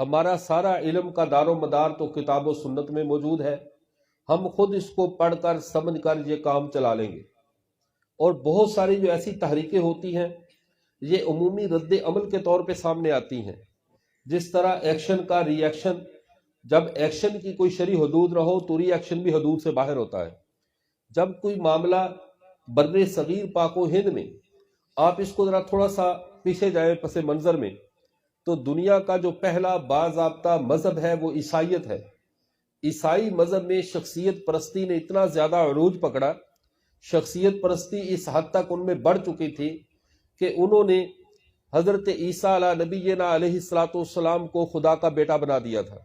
ہمارا سارا علم کا دار و مدار تو کتاب و سنت میں موجود ہے، ہم خود اس کو پڑھ کر سمجھ کر یہ کام چلا لیں گے۔ اور بہت ساری جو ایسی تحریکیں ہوتی ہیں یہ عمومی رد عمل کے طور پہ سامنے آتی ہیں، جس طرح ایکشن کا ری ایکشن، جب ایکشن کی کوئی شرعی حدود نہ ہو تو ری ایکشن بھی حدود سے باہر ہوتا ہے۔ جب کوئی معاملہ بر صغیر پاک و ہند میں، آپ اس کو ذرا تھوڑا سا پیچھے جائیں پس منظر میں، تو دنیا کا جو پہلا باضابطہ مذہب ہے وہ عیسائیت ہے۔ عیسائی مذہب میں شخصیت پرستی نے اتنا زیادہ عروج پکڑا، شخصیت پرستی اس حد تک ان میں بڑھ چکی تھی کہ انہوں نے حضرت عیسیٰ علیہ نبینا علیہ الصلوۃ والسلام کو خدا کا بیٹا بنا دیا تھا۔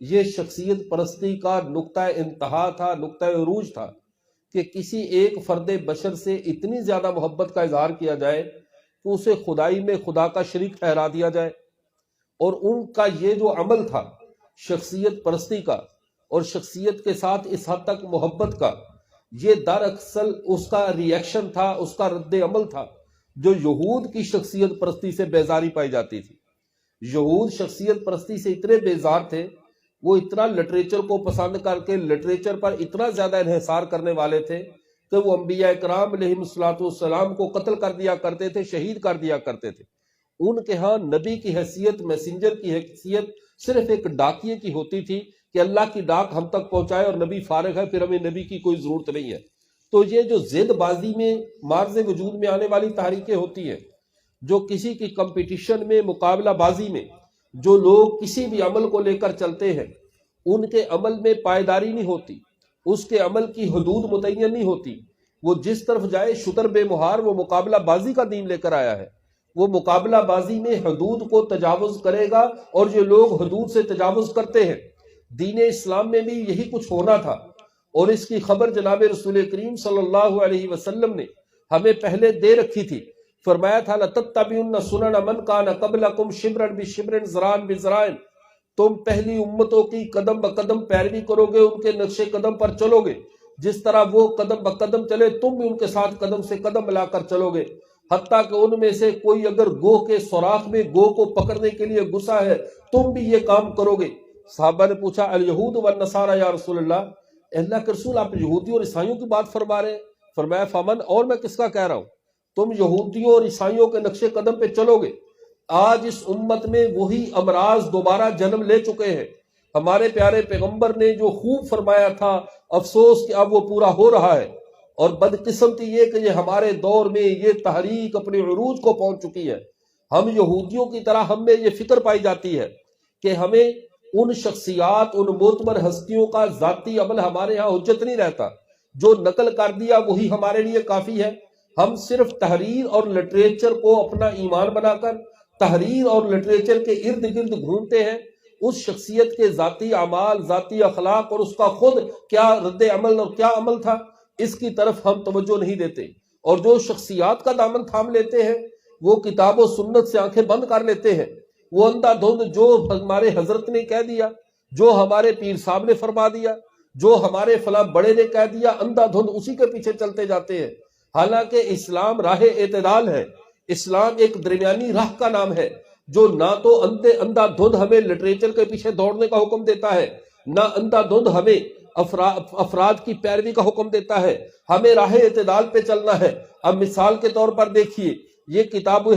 یہ شخصیت پرستی کا نقطہ انتہا تھا، نقطہ عروج تھا کہ کسی ایک فرد بشر سے اتنی زیادہ محبت کا اظہار کیا جائے کہ اسے خدائی میں خدا کا شریک ٹھہرا دیا جائے۔ اور ان کا یہ جو عمل تھا شخصیت پرستی کا اور شخصیت کے ساتھ اس حد تک محبت کا، یہ دراصل اس کا ری ایکشن تھا، اس کا رد عمل تھا جو یہود کی شخصیت پرستی سے بیزاری پائی جاتی تھی۔ یہود شخصیت پرستی سے اتنے بیزار تھے، وہ اتنا لٹریچر کو پسند کر کے لٹریچر پر اتنا زیادہ انحصار کرنے والے تھے کہ وہ انبیاء کرام علیہ الصلوۃ والسلام کو قتل کر دیا کرتے تھے، شہید کر دیا کرتے تھے۔ ان کے ہاں نبی کی حیثیت، میسنجر کی حیثیت صرف ایک ڈاکیے کی ہوتی تھی کہ اللہ کی ڈاک ہم تک پہنچائے اور نبی فارغ ہے، پھر ہمیں نبی کی کوئی ضرورت نہیں ہے۔ تو یہ جو زد بازی میں مارز وجود میں آنے والی تحریکیں ہوتی ہیں، جو کسی کی کمپٹیشن میں، مقابلہ بازی میں جو لوگ کسی بھی عمل کو لے کر چلتے ہیں، ان کے عمل میں پائیداری نہیں ہوتی، اس کے عمل کی حدود متعین نہیں ہوتی۔ وہ جس طرف جائے شتر بے مہار، وہ مقابلہ بازی کا دین لے کر آیا ہے۔ وہ مقابلہ بازی میں حدود کو تجاوز کرے گا، اور جو لوگ حدود سے تجاوز کرتے ہیں، دین اسلام میں بھی یہی کچھ ہونا تھا۔ اور اس کی خبر جناب رسول کریم صلی اللہ علیہ وسلم نے ہمیں پہلے دے رکھی تھی۔ فرمایا تھا لَتَتَّبِعُنَّ سُنَنَ مَنْ كَانَ قَبْلَكُمْ شِبْرًا بِشِبْرٍ ذِرَاعًا بِذِرَاعٍ، تم پہلی امتوں کی قدم بقدم پیروی کرو گے، ان کے نقش قدم پر چلو گے، جس طرح وہ قدم بقدم چلے تم بھی ان کے ساتھ قدم سے قدم ملا کر چلو گے، حتیٰ کہ ان میں سے کوئی اگر گوہ کے سوراخ میں گوہ کو پکڑنے کے لیے گھسا ہے تم بھی یہ کام کرو گے۔ صحابہ نے پوچھا الیہود والنصارى یا رسول اللہ، اللہ کے رسول آپ یہودیوں اور عیسائیوں کی بات فرما رہے ہیں؟ فرمایا فمن، اور میں کس کا کہہ رہا ہوں؟ تم یہودیوں اور عیسائیوں کے نقش قدم پہ چلو گے۔ آج اس امت میں وہی امراض دوبارہ جنم لے چکے ہیں۔ ہمارے پیارے پیغمبر نے جو خوب فرمایا تھا، افسوس کہ اب وہ پورا ہو رہا ہے، اور بدقسمتی یہ کہ یہ ہمارے دور میں یہ تحریک اپنے عروج کو پہنچ چکی ہے۔ ہم یہودیوں کی طرح ہم میں یہ فکر پائی جاتی ہے کہ ہمیں ان شخصیات، ان معتبر ہستیوں کا ذاتی عمل ہمارے ہاں حجت نہیں رہتا، جو نقل کر دیا وہی ہمارے لیے کافی ہے۔ ہم صرف تحریر اور لٹریچر کو اپنا ایمان بنا کر تحریر اور لٹریچر کے ارد گرد گھومتے ہیں۔ اس شخصیت کے ذاتی اعمال، ذاتی اخلاق اور اس کا خود کیا رد عمل اور کیا عمل تھا، اس کی طرف ہم توجہ نہیں دیتے۔ اور جو شخصیات کا دامن تھام لیتے ہیں، وہ کتاب و سنت سے آنکھیں بند کر لیتے ہیں۔ وہ اندھا دھند جو ہمارے حضرت نے کہہ دیا، جو ہمارے پیر صاحب نے فرما دیا، جو ہمارے فلاں بڑے نے کہہ دیا، اندھا دھند اسی کے پیچھے چلتے جاتے ہیں۔ حالانکہ اسلام راہ اعتدال ہے، اسلام ایک درمیانی راہ کا نام ہے، جو نہ تو اندھا دھند ہمیں لٹریچر کے پیچھے دوڑنے کا حکم دیتا ہے، نہ اندھا دھند ہمیں افراد کی پیروی کا حکم دیتا ہے۔ ہمیں راہ اعتدال پہ چلنا ہے۔ اب مثال کے طور پر دیکھیے، یہ کتاب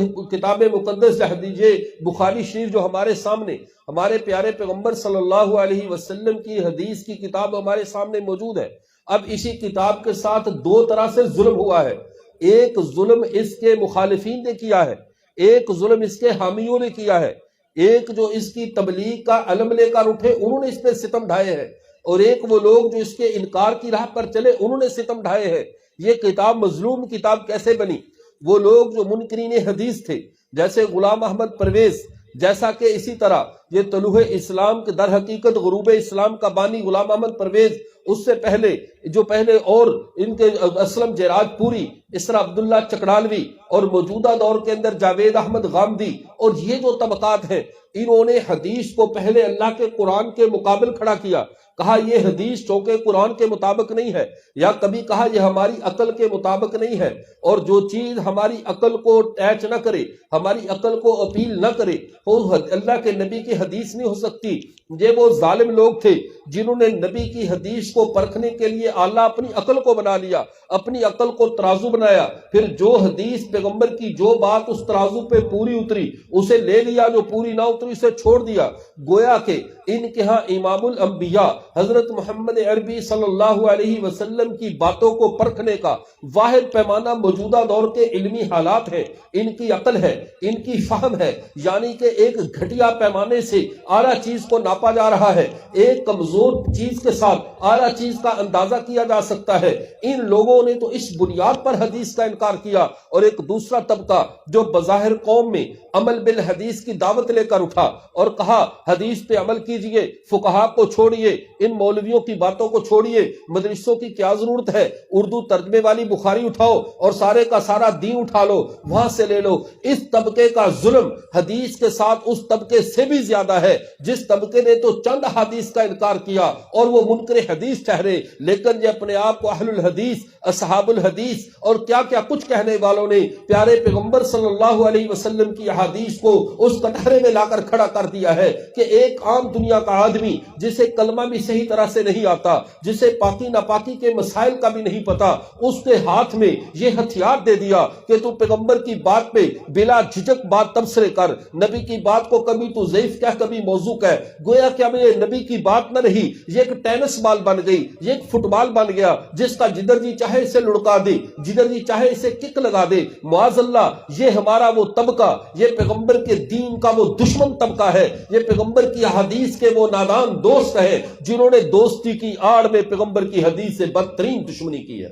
مقدس یہ بخاری شریف جو ہمارے سامنے، ہمارے پیارے پیغمبر صلی اللہ علیہ وسلم کی حدیث کی کتاب ہمارے سامنے موجود ہے۔ اب اسی کتاب کے ساتھ دو طرح سے ظلم ہوا ہے۔ ایک ظلم اس کے مخالفین نے کیا ہے، ایک ظلم اس کے حامیوں نے کیا ہے۔ ایک جو اس کی تبلیغ کا علم لے کر اٹھے انہوں نے اس پہ ستم ڈھائے ہیں، اور ایک وہ لوگ جو اس کے انکار کی راہ پر چلے انہوں نے ستم ڈھائے ہیں۔ یہ کتاب مظلوم کتاب کیسے بنی؟ وہ لوگ جو منکرین حدیث تھے، جیسے غلام احمد پرویز، جیسا کہ اسی طرح یہ طلوع اسلام کے در حقیقت غروب اسلام کا بانی غلام احمد پرویز، اس سے پہلے جو پہلے اور ان کے اسلم جیراج پوری، اس طرح عبداللہ چکڑالوی، اور موجودہ دور کے اندر جاوید احمد غامدی، اور یہ جو طبقات ہیں، انہوں نے حدیث کو پہلے اللہ کے قرآن کے مقابل کھڑا کیا، کہا یہ حدیث چونکہ قرآن کے مطابق نہیں ہے، یا کبھی کہا یہ ہماری عقل کے مطابق نہیں ہے، اور جو چیز ہماری عقل کو ٹیچ نہ کرے، ہماری عقل کو اپیل نہ کرے، وہ اللہ کے نبی کی حدیث نہیں ہو سکتی۔ یہ وہ ظالم لوگ تھے جنہوں نے نبی کی حدیث کو پرکھنے کے لیے اعلیٰ اپنی عقل کو بنا لیا، اپنی عقل کو ترازو بنایا، پھر جو حدیث پیغمبر کی جو بات اس ترازو پہ پوری اتری اسے لے لیا، جو پوری نہ اتری اسے چھوڑ دیا۔ گویا کہ ان کے ہاں امام الانبیاء حضرت محمد عربی صلی اللہ علیہ وسلم کی باتوں کو پرکھنے کا واحد پیمانہ موجودہ دور کے علمی حالات ہے، ان کی عقل ہے، ان کی فہم ہے، یعنی کہ ایک گھٹیا پیمانے سے اعلیٰ چیز کو ناپا جا رہا ہے، ایک کمزور چیز کے ساتھ اعلیٰ چیز کا اندازہ کیا جا سکتا ہے۔ ان لوگوں نے تو اس بنیاد پر حدیث کا انکار کیا، اور ایک دوسرا طبقہ جو بظاہر قوم میں عمل بالحدیث کی دعوت لے کر اٹھا اور کہا حدیث پہ عمل کیجئے، فقہا کو چھوڑیے، ان مولویوں کی باتوں کو چھوڑیے، مدرسوں کی کیا ضرورت ہے، اردو ترجمے والی بخاری اٹھاؤ اور سارے کا سارا دین اٹھا لو، وہاں سے لے لو۔ اس طبقے کا ظلم حدیث کے ساتھ اس طبقے سے بھی زیادہ ہے جس طبقے نے تو چند حدیث کا انکار کیا اور وہ منکر حدیث ٹھہرے، لیکن یہ اپنے آپ کو اہل الحدیث، اصحاب الحدیث اور کیا کیا کچھ کہنے والوں نے پیارے پیغمبر صلی اللہ علیہ وسلم کی احادیث کو اس کٹہرے میں لا کر کھڑا کر دیا ہے کہ ایک عام دنیا کا آدمی جسے کلمہ بھی صحیح طرح سے نہیں آتا، جسے پاکی ناپاکی کے مسائل کا بھی نہیں پتا، اس کے ہاتھ میں یہ ہتھیار دے دیا کہ تو پیغمبر کی بات پہ بلا جھجک بات تبصرے کر، نبی کی بات کو کبھی تو ضعیف کہہ کبھی موضوع کہہ۔ گویا کہ اب یہ نبی کی بات نہ رہی، یہ ایک ٹینس بال بن گئی، یہ ایک فٹ بال بن گیا جس کا جدھر جی چاہے اسے لڑکا دے، جدھر جی چاہے اسے کک لگا دے۔ معاذ اللہ، یہ ہمارا وہ طبقہ، یہ پیغمبر کے دین کا وہ دشمن طبقہ ہے، یہ پیغمبر کی حدیث کے وہ نادان دوست ہے جنہوں نے دوستی کی آڑ میں پیغمبر کی حدیث سے بدترین دشمنی کی ہے۔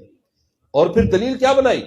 اور پھر دلیل کیا بنائی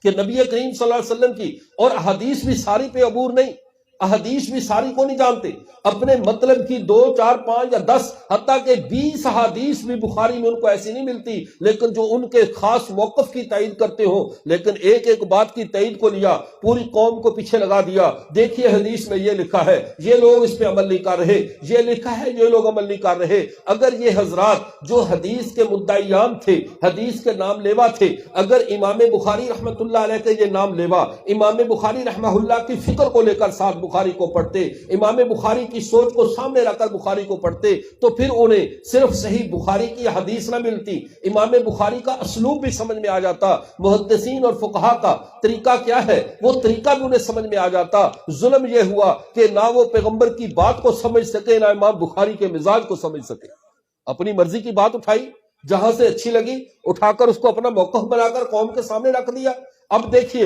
کہ نبی کریم صلی اللہ علیہ وسلم کی، اور احادیث بھی ساری پہ عبور نہیں، احادیث بھی ساری کو نہیں جانتے، اپنے مطلب کی 2 4 5 یا 10 حتیٰ کہ 20 احادیث بھی بخاری میں ان کو ایسی نہیں ملتی لیکن جو ان کے خاص موقف کی تائید کرتے ہوں، لیکن ایک ایک بات کی تائید کو لیا، پوری قوم کو پیچھے لگا دیا۔ دیکھیے حدیث میں یہ لکھا ہے، یہ لوگ اس پہ عمل نہیں کر رہے، یہ لکھا ہے یہ لوگ عمل نہیں کر رہے۔ اگر یہ حضرات جو حدیث کے مدعیان تھے، حدیث کے نام لیوا تھے، اگر امام بخاری رحمۃ اللہ علیہ کے یہ نام لیوا، امام بخاری رحمہ اللہ کی فکر کو لے کر ساتھ بخاری کو پڑھتے، امام بخاری کی سوچ کو سامنے رکھ کر بخاری کو پڑھتے، تو پھر انہیں صرف صحیح بخاری کی حدیث نہ ملتی، امام بخاری کا اسلوب بھی سمجھ میں آ جاتا، محدثین اور فقہا کا طریقہ کیا ہے وہ طریقہ بھی انہیں سمجھ میں آ جاتا۔ ظلم یہ ہوا کہ نہ وہ پیغمبر کی بات کو سمجھ سکے، نہ امام بخاری کے مزاج کو سمجھ سکے، اپنی مرضی کی بات اٹھائی، جہاں سے اچھی لگی اٹھا کر اس کو اپنا موقف بنا کر قوم کے سامنے رکھ دیا۔ اب دیکھیے،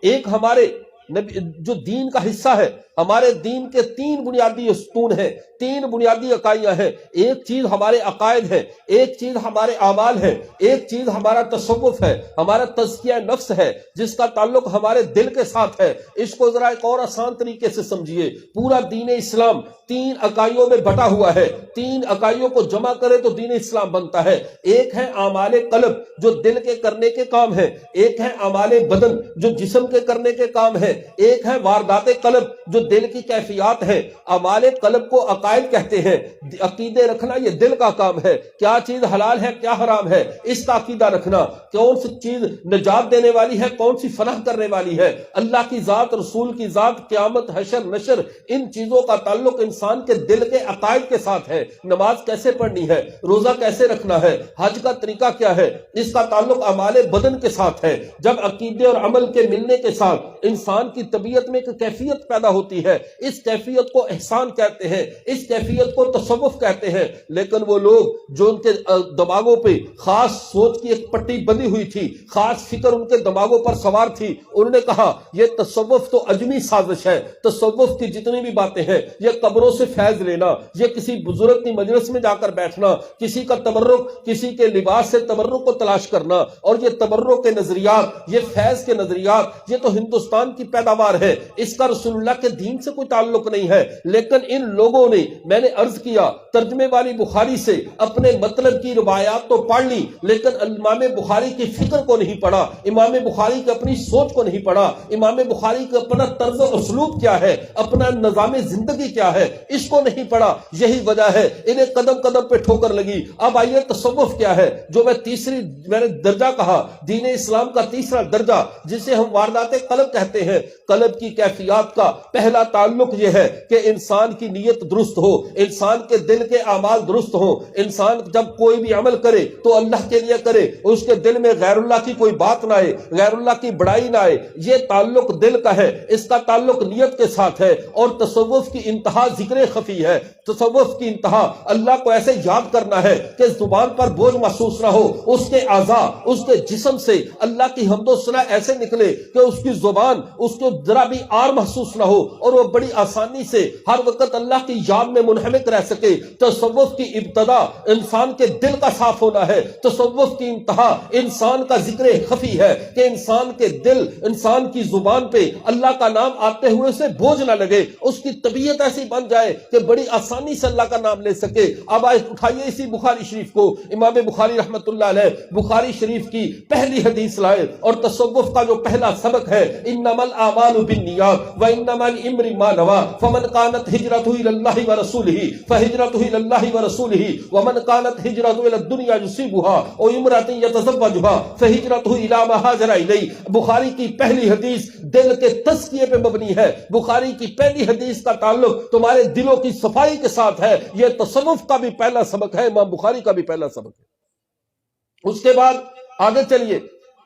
ایک ہمارے جو دین کا حصہ ہے، ہمارے دین کے 3 بنیادی ستون ہیں، 3 بنیادی اکائیاں ہیں۔ ایک چیز ہمارے عقائد ہے، ایک چیز ہمارے اعمال ہے، ایک چیز ہمارا تصوف ہے، ہمارا تزکیہ نفس ہے جس کا تعلق ہمارے دل کے ساتھ ہے۔ اس کو ذرا ایک اور آسان طریقے سے سمجھیے، پورا دین اسلام 3 اکائیوں میں بٹا ہوا ہے، 3 اکائیوں کو جمع کرے تو دین اسلام بنتا ہے۔ ایک ہے اعمال قلب جو دل کے کرنے کے کام ہے، ایک ہے اعمال بدن جو جسم کے کرنے کے کام ہے، ایک ہے واردات قلب جو دل کی کیفیات ہے۔ اعمال قلب کو عقائد کہتے ہیں، عقیدے رکھنا یہ دل کا کام ہے، کیا چیز حلال ہے کیا حرام ہے اس کا عقیدہ رکھنا، کون سی چیز نجات دینے والی ہے کون سی فلاح کرنے والی ہے، اللہ کی ذات، رسول کی ذات، قیامت، حشر نشر، ان چیزوں کا تعلق انسان کے دل کے عقائد کے ساتھ ہے۔ نماز کیسے پڑھنی ہے، روزہ کیسے رکھنا ہے، حج کا طریقہ کیا ہے، اس کا تعلق اعمال بدن کے ساتھ ہے۔ جب عقیدے اور عمل کے ملنے کے ساتھ انسان کی طبیعت میں ایک کیفیت پیدا ہوتی ہے، اس کیفیت کو احسان کہتے ہیں، اس کیفیت کو تصوف کہتے ہیں۔ لیکن وہ لوگ جو ان کے دماغوں پہ خاص سوچ کی ایک پٹی بندی ہوئی تھی، خاص فکر ان کے دماغوں پر سوار تھی، انہوں نے کہا یہ تصوف تو اجمی سازش ہے، تصوف کی جتنی بھی باتیں ہیں یہ قبروں سے فیض لینا، یہ کسی بزرگ کی مجلس میں جا کر بیٹھنا، کسی کا تبرک، کسی کے لباس سے تبرک کو تلاش کرنا، اور یہ تبرک کے نظریات، یہ فیض کے نظریات، یہ تو ہندوستان کی پیداوار ہے، اس کا رسول اللہ کے دین سے کوئی تعلق نہیں ہے، لیکن ان لوگوں نے، میں نے عرض کیا، ترجمے والی بخاری سے اپنے مطلب کی روایات تو پڑھ لی، لیکن امام بخاری کی فکر کو نہیں پڑھا، امام بخاری کی اپنی سوچ کو نہیں پڑھا، امام بخاری کا اپنا طرز و اسلوب کیا ہے، اپنا نظام زندگی کیا ہے، اس کو نہیں پڑھا۔ یہی وجہ ہے انہیں قدم قدم پہ ٹھوکر لگی۔ اب آئیے تصوف کیا ہے، جو میں نے درجہ کہا، دین اسلام کا تیسرا درجہ جسے ہم واردات قلب کہتے ہیں۔ قلب کی کیفیات کا پہلا تعلق یہ ہے کہ انسان کی نیت درست ہو، انسان کے دل کے اعمال درست ہو۔ انسان جب کوئی بھی عمل کرے تو اللہ کے لیے کرے، اس کے دل میں غیر اللہ کی کوئی بات نہ آئے، غیر اللہ کی بڑائی نہ آئے۔ یہ تعلق دل کا ہے، اس کا تعلق نیت کے ساتھ ہے۔ اور تصوف کی انتہا ذکر خفی ہے، تصوف کی انتہا اللہ کو ایسے یاد کرنا ہے کہ زبان پر بوجھ محسوس نہ ہو، اس کے اعضاء، اس کے جسم سے اللہ کی حمد و ثنا ایسے نکلے کہ اس کی زبان اس کو ذرا بھی آر محسوس نہ ہو، اور وہ بڑی آسانی سے ہر وقت اللہ کی یاد میں منہمک رہ سکے۔ تصوف کی ابتدا انسان کے دل کا صاف ہونا ہے، تصوف کی انتہا انسان کا ذکر خفی ہے کہ انسان کے دل، انسان کی زبان پہ اللہ کا نام آتے ہوئے اسے بوجھ نہ لگے، اس کی طبیعت ایسی بن جائے کہ بڑی آسانی سے اللہ کا نام لے سکے۔ اب اٹھائیے اسی بخاری شریف کو، امام بخاری رحمت اللہ علیہ بخاری شریف کی پہلی حدیث لائے، اور تصوف کا جو پہلا سبق ہے، انما الاعمال بالنیات وانما لامرئ ما نوى فمن كانت هجرته الى الله ورسوله فهجرته الى الله ورسوله ومن كانت هجرته الى الدنيا يصيبها او امرأة يتزوجها فهجرته الى ما هاجر اليه۔ بخاری کی پہلی حدیث دل کے تزکیے پہ مبنی ہے، بخاری کی پہلی حدیث کا تعلق تمہارے دلوں کی صفائی کے ساتھ ہے۔ یہ تصوف کا بھی پہلا سبق ہے، امام بخاری کا بھی پہلا سبق ہے۔ اس کے بعد آگے چلیے،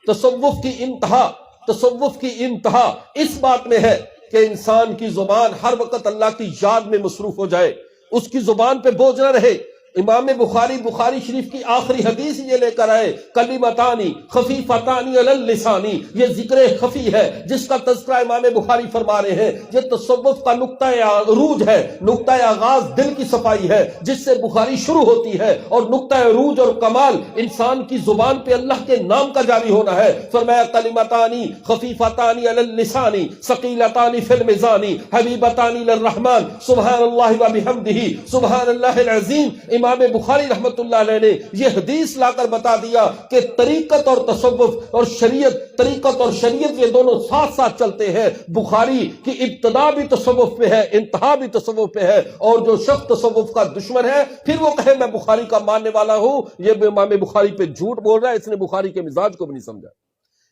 تصوف کی انتہا، تصوف کی انتہا اس بات میں ہے کہ انسان کی زبان ہر وقت اللہ کی یاد میں مصروف ہو جائے، اس کی زبان پہ بوجھ نہ رہے۔ امام بخاری شریف کی آخری حدیث یہ لے کر آئے، کلمتانی خفیفتانی علی اللسانی، یہ ذکر خفی ہے جس کا تذکرہ امام بخاری فرما رہے ہیں۔ یہ تصوف کا نقطہ عروج ہے، نقطہ آغاز دل کی صفائی ہے جس سے بخاری شروع ہوتی ہے، اور نقطہ عروج اور کمال انسان کی زبان پہ اللہ کے نام کا جاری ہونا ہے۔ فرمایا کلمتانی خفیفتانی علی اللسانی ثقیلتانی فی المیزان حبیبتانی للرحمن سبحان اللہ و بحمدہ سبحان اللہ العظیم۔ امام بخاری رحمت اللہ علیہ نے یہ حدیث لا کر بتا دیا کہ طریقت اور تصوف اور شریعت، طریقت اور شریعت یہ دونوں ساتھ ساتھ چلتے ہیں۔ بخاری کی ابتدا بھی تصوف پہ ہے، انتہا بھی تصوف پہ ہے، اور جو شخص تصوف کا دشمن ہے پھر وہ کہے میں بخاری کا ماننے والا ہوں، یہ امام بخاری پہ جھوٹ بول رہا ہے، اس نے بخاری کے مزاج کو بھی نہیں سمجھا،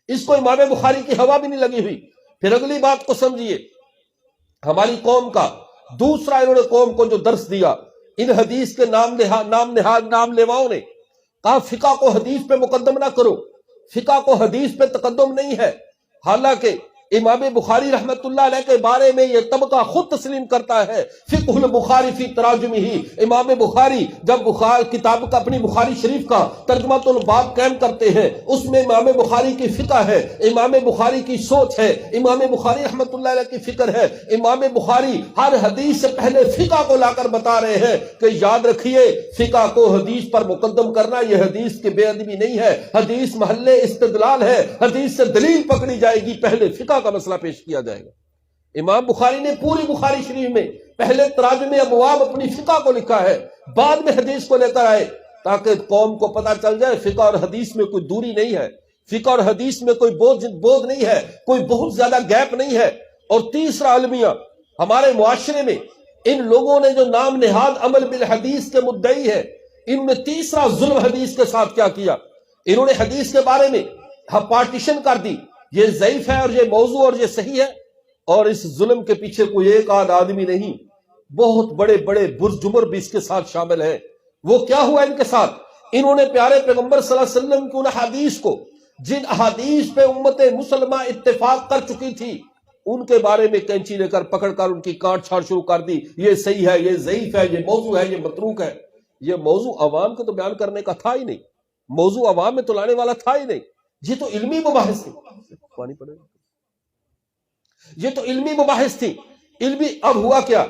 اس کو امام بخاری کی ہوا بھی نہیں لگی ہوئی۔ پھر اگلی بات کو سمجھیے، ہماری قوم کا دوسرا انہوں نے قوم کو جو درس دیا، ان حدیث کے نام لیواؤں نے کہا فقہ کو حدیث پہ مقدم نہ کرو، فقہ کو حدیث پہ تقدم نہیں ہے۔ حالانکہ امام بخاری رحمت اللہ علیہ کے بارے میں یہ طبقہ خود تسلیم کرتا ہے، فقہ البخاری فی تراجمہ، امام بخاری جب کتاب کا اپنی بخاری شریف کا ترجمۃ الباب قائم کرتے ہیں، اس میں امام بخاری کی فقہ ہے، امام بخاری کی سوچ ہے، امام بخاری رحمت اللہ علیہ کی فکر ہے۔ امام بخاری ہر حدیث سے پہلے فقہ کو لا کر بتا رہے ہیں کہ یاد رکھیے فقہ کو حدیث پر مقدم کرنا یہ حدیث کی بے ادبی نہیں ہے، حدیث محل استدلال ہے، حدیث سے دلیل پکڑی جائے گی، پہلے فقہ کا مسئلہ پیش کیا جائے گا۔ امام بخاری نے پوری بخاری شریف میں پہلے تراجم ابواب اپنی فقہ کو لکھا ہے، بعد میں حدیث کو لے کر آئے تاکہ قوم کو پتہ چل جائے فقہ اور حدیث میں کوئی دوری نہیں ہے، فقہ اور حدیث میں کوئی بودھ نہیں ہے، کوئی بہت زیادہ گیپ نہیں ہے۔ اور تیسرا المیہ، ہمارے معاشرے میں ان لوگوں نے جو نام نہاد عمل بالحدیث کے مدعی ہے، ان میں تیسرا ظلم حدیث کے ساتھ کیا کیا، انہوں نے حدیث کے بارے میں پارٹیشن کر دی، یہ ضعیف ہے اور یہ موضوع اور یہ صحیح ہے، اور اس ظلم کے پیچھے کوئی ایک آدھ آدمی نہیں، بہت بڑے بڑے برجمر بھی اس کے ساتھ شامل ہیں۔ وہ کیا ہوا ان کے ساتھ، انہوں نے پیارے پیغمبر صلی اللہ علیہ وسلم کی ان احادیث کو، جن احادیث پہ امت مسلمہ اتفاق کر چکی تھی، ان کے بارے میں کینچی لے کر پکڑ کر ان کی کاٹ چھاڑ شروع کر دی، یہ صحیح ہے، یہ ضعیف ہے، یہ موضوع ہے، یہ متروک ہے۔ یہ موضوع عوام کو تو بیان کرنے کا تھا ہی نہیں، موضوع عوام میں تو لانے والا تھا ہی نہیں، یہ تو علمی مباحث تھی، پانی پڑے گا، یہ تو علمی مباحث تھی، علمی۔ اب ہوا کیا،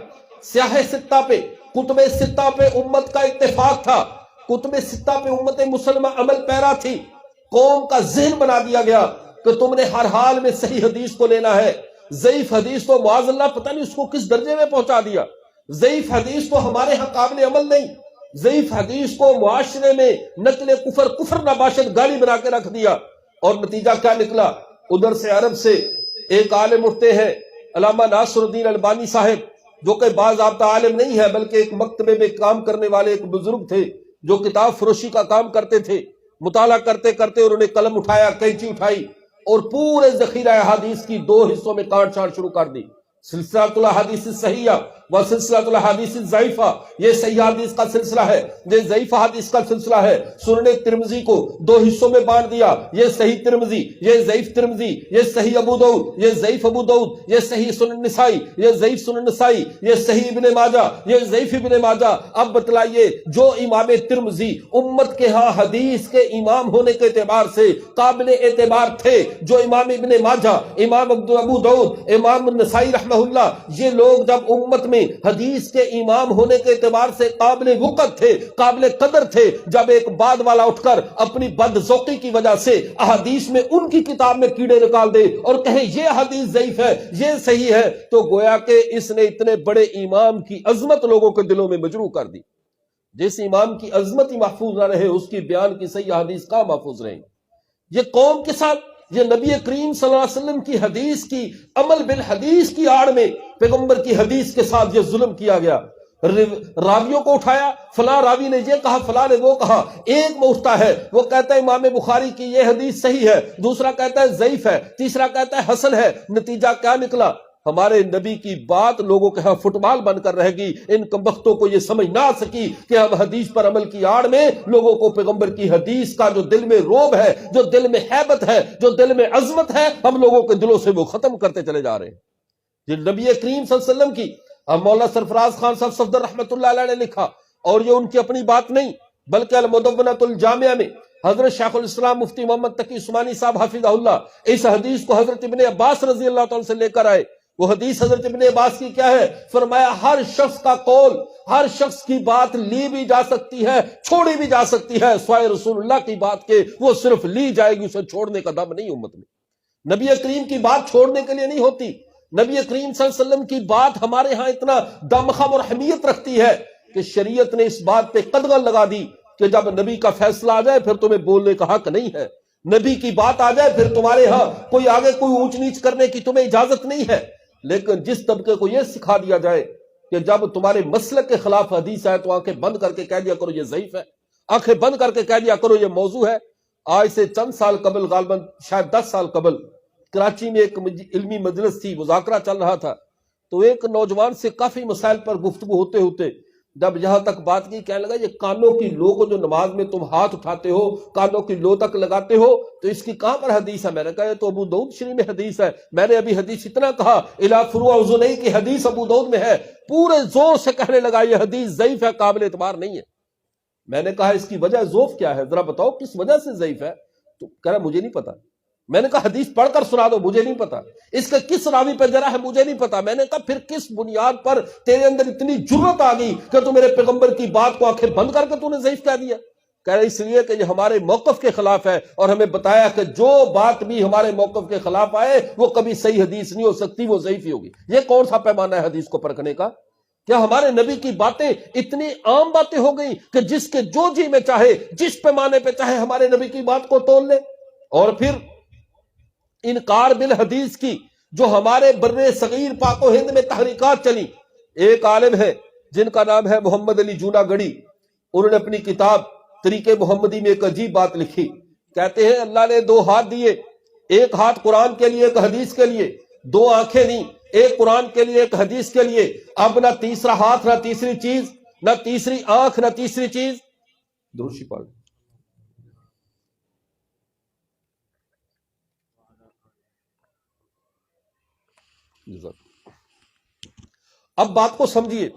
سیاہ ستہ پہ، کتب ستہ پہ امت کا اتفاق تھا، کتب ستہ پہ امت مسلمہ عمل پیرا تھی، قوم کا ذہن بنا دیا گیا کہ تم نے ہر حال میں صحیح حدیث کو لینا ہے، ضعیف حدیث تو معاذ اللہ پتہ نہیں اس کو کس درجے میں پہنچا دیا. ضعیف حدیث تو ہمارے ہاں قابل عمل نہیں. ضعیف حدیث کو معاشرے میں نقل کفر نباشد گالی بنا کے رکھ دیا. اور نتیجہ کیا نکلا؟ ادھر سے عرب سے ایک عالم اٹھتے ہیں علامہ ناصر الدین البانی صاحب، جو کہ باضابطہ عالم نہیں ہے بلکہ ایک مکتبے میں کام کرنے والے ایک بزرگ تھے جو کتاب فروشی کا کام کرتے تھے. مطالعہ کرتے کرتے انہوں نے قلم اٹھایا، کینچی اٹھائی اور پورے ذخیرہ حدیث کی 2 حصوں میں کاٹ چھانٹ شروع کر دی. سلسلۃ الحدیث الصحیحہ و سلسلۃ الحدیث الضعیفہ، یہ صحیح حدیث کا سلسلہ ہے، یہ ضعیف حدیث کا سلسلہ ہے. سنن ترمذی کو 2 حصوں میں بانٹ دیا، یہ صحیح ترمذی، یہ ضعیف ترمذی، یہ صحیح ابو داؤد، یہ ضعیف ابو داؤد، یہ صحیح سنن نسائی، یہ ضعیف سنن نسائی، یہ صحیح ابن ماجہ، یہ ضعیف ابن ماجہ. اب بتلائیے جو امام ترمذی امت کے ہاں حدیث کے امام ہونے کے اعتبار سے قابل اعتبار تھے، جو امام ابن ماجہ، امام ابو داؤد، امام نسائی رحمہ اللہ، یہ لوگ جب امت میں حدیث کے امام ہونے کے اعتبار سے قابل وقت تھے، قابل قدر تھے، جب ایک بعد والا اٹھ کر اپنی بد ذوقی کی وجہ سے احادیث میں ان کی کتاب میں کیڑے نکال دے اور کہے یہ حدیث ضعیف ہے، یہ صحیح ہے، تو گویا کہ اس نے اتنے بڑے امام کی عظمت لوگوں کے دلوں میں مجروح کر دی. جس امام کی عظمت ہی محفوظ نہ رہے اس کی بیان کی صحیح حدیث کہاں محفوظ رہیں. یہ قوم کے ساتھ، یہ نبی کریم صلی اللہ علیہ وسلم کی حدیث کی عمل بالحدیث کی آڑ میں پیغمبر کی حدیث کے ساتھ یہ ظلم کیا گیا. راویوں کو اٹھایا، فلاں راوی نے یہ کہا، فلاں نے وہ کہا. ایک میں اٹھتا ہے وہ کہتا ہے امام بخاری کی یہ حدیث صحیح ہے، دوسرا کہتا ہے ضعیف ہے، تیسرا کہتا ہے حسن ہے. نتیجہ کیا نکلا؟ ہمارے نبی کی بات لوگوں کے ہاں فٹ بال بن کر رہ گئی. ان کمبختوں کو یہ سمجھ نہ سکی کہ ہم حدیث پر عمل کی آڑ میں لوگوں کو پیغمبر کی حدیث کا جو دل میں روب ہے، جو دل میں ہیبت ہے، جو دل میں عظمت ہے، ہم لوگوں کے دلوں سے وہ ختم کرتے چلے جا رہے ہیں. یہ نبی کریم صلی اللہ علیہ وسلم کی مولانا سرفراز خان صاحب صفدر رحمۃ اللہ علیہ نے لکھا، اور یہ ان کی اپنی بات نہیں بلکہ المدونۃ الجامعہ میں حضرت شیخ الاسلام مفتی محمد تقی عثمانی صاحب حفظہ اللہ اس حدیث کو حضرت ابن عباس رضی اللہ تعالیٰ سے لے کر آئے. وہ حدیث حضرت ابن عباس کی کیا ہے؟ فرمایا ہر شخص کا قول، ہر شخص کی بات لی بھی جا سکتی ہے، چھوڑی بھی جا سکتی ہے، سوائے رسول اللہ کی بات کے وہ صرف لی جائے گی، اسے چھوڑنے کا دم نہیں امت میں. نبی کریم کی بات چھوڑنے کے لیے نہیں ہوتی. نبی کریم صلی اللہ علیہ وسلم کی بات ہمارے ہاں اتنا دمخم اور اہمیت رکھتی ہے کہ شریعت نے اس بات پہ قدغن لگا دی کہ جب نبی کا فیصلہ آ جائے پھر تمہیں بولنے کا حق نہیں ہے. نبی کی بات آ جائے پھر تمہارے ہاں کوئی آگے کوئی اونچ نیچ کرنے کی تمہیں اجازت نہیں ہے. لیکن جس طبقے کو یہ سکھا دیا جائے کہ جب تمہارے مسلک کے خلاف حدیث ہے تو آنکھیں بند کر کے کہہ دیا کرو یہ ضعیف ہے، آنکھیں بند کر کے کہہ دیا کرو یہ موضوع ہے. آج سے چند سال قبل، غالباً شاید 10 سال قبل، کراچی میں ایک علمی مجلس تھی، مذاکرہ چل رہا تھا، تو ایک نوجوان سے کافی مسائل پر گفتگو ہوتے ہوتے جب یہاں تک بات کی، کہنے لگا یہ کانوں کی لو کو جو نماز میں تم ہاتھ اٹھاتے ہو، کانوں کی لو تک لگاتے ہو، تو اس کی کہاں پر حدیث ہے؟ میں نے کہا یہ تو ابو داؤد شریف میں حدیث ہے. میں نے ابھی حدیث اتنا کہا الا فروع اذنی کی حدیث ابو داؤد میں ہے، پورے زور سے کہنے لگا یہ حدیث ضعیف ہے، قابل اعتبار نہیں ہے. میں نے کہا اس کی وجہ ضعف کیا ہے، ذرا بتاؤ کس وجہ سے ضعیف ہے؟ تو کہہ رہا مجھے نہیں پتا. میں نے کہا حدیث پڑھ کر سنا دو. مجھے نہیں پتا. اس کا کس راوی پہ جرح ہے؟ مجھے نہیں پتا. میں نے کہا پھر کس بنیاد پر تیرے اندر اتنی جرت آ گئی کہ تو میرے پیغمبر کی بات کو آنکھیں بند کر کے تو نے ضعیف کہہ دیا؟ کہہ رہے اس لیے کہ یہ ہمارے موقف کے خلاف ہے، اور ہمیں بتایا کہ جو بات بھی ہمارے موقف کے خلاف آئے وہ کبھی صحیح حدیث نہیں ہو سکتی، وہ ضعیف ہی ہوگی. یہ کون سا پیمانہ ہے حدیث کو پرکھنے کا؟ کیا ہمارے نبی کی باتیں اتنی عام باتیں ہو گئی کہ جس کے جو جی میں چاہے، جس پیمانے پہ چاہے ہمارے نبی کی بات کو تول لے؟ اور پھر انکار بالحدیث کی جو ہمارے بر صغیر پاک و ہند میں تحریکات چلی. ایک عالم ہے جن کا نام ہے محمد علی جونا گڑی، انہوں نے اپنی کتاب طریق محمدی میں ایک عجیب بات لکھی. کہتے ہیں اللہ نے 2 ہاتھ دیے، ایک ہاتھ قرآن کے لیے، ایک حدیث کے لیے. 2 آنکھیں دی، ایک قرآن کے لیے، ایک حدیث کے لیے. اب نہ تیسرا ہاتھ، نہ تیسری چیز، نہ تیسری آنکھ، نہ تیسری چیز. درود پڑھ. اب بات کو سمجھیے.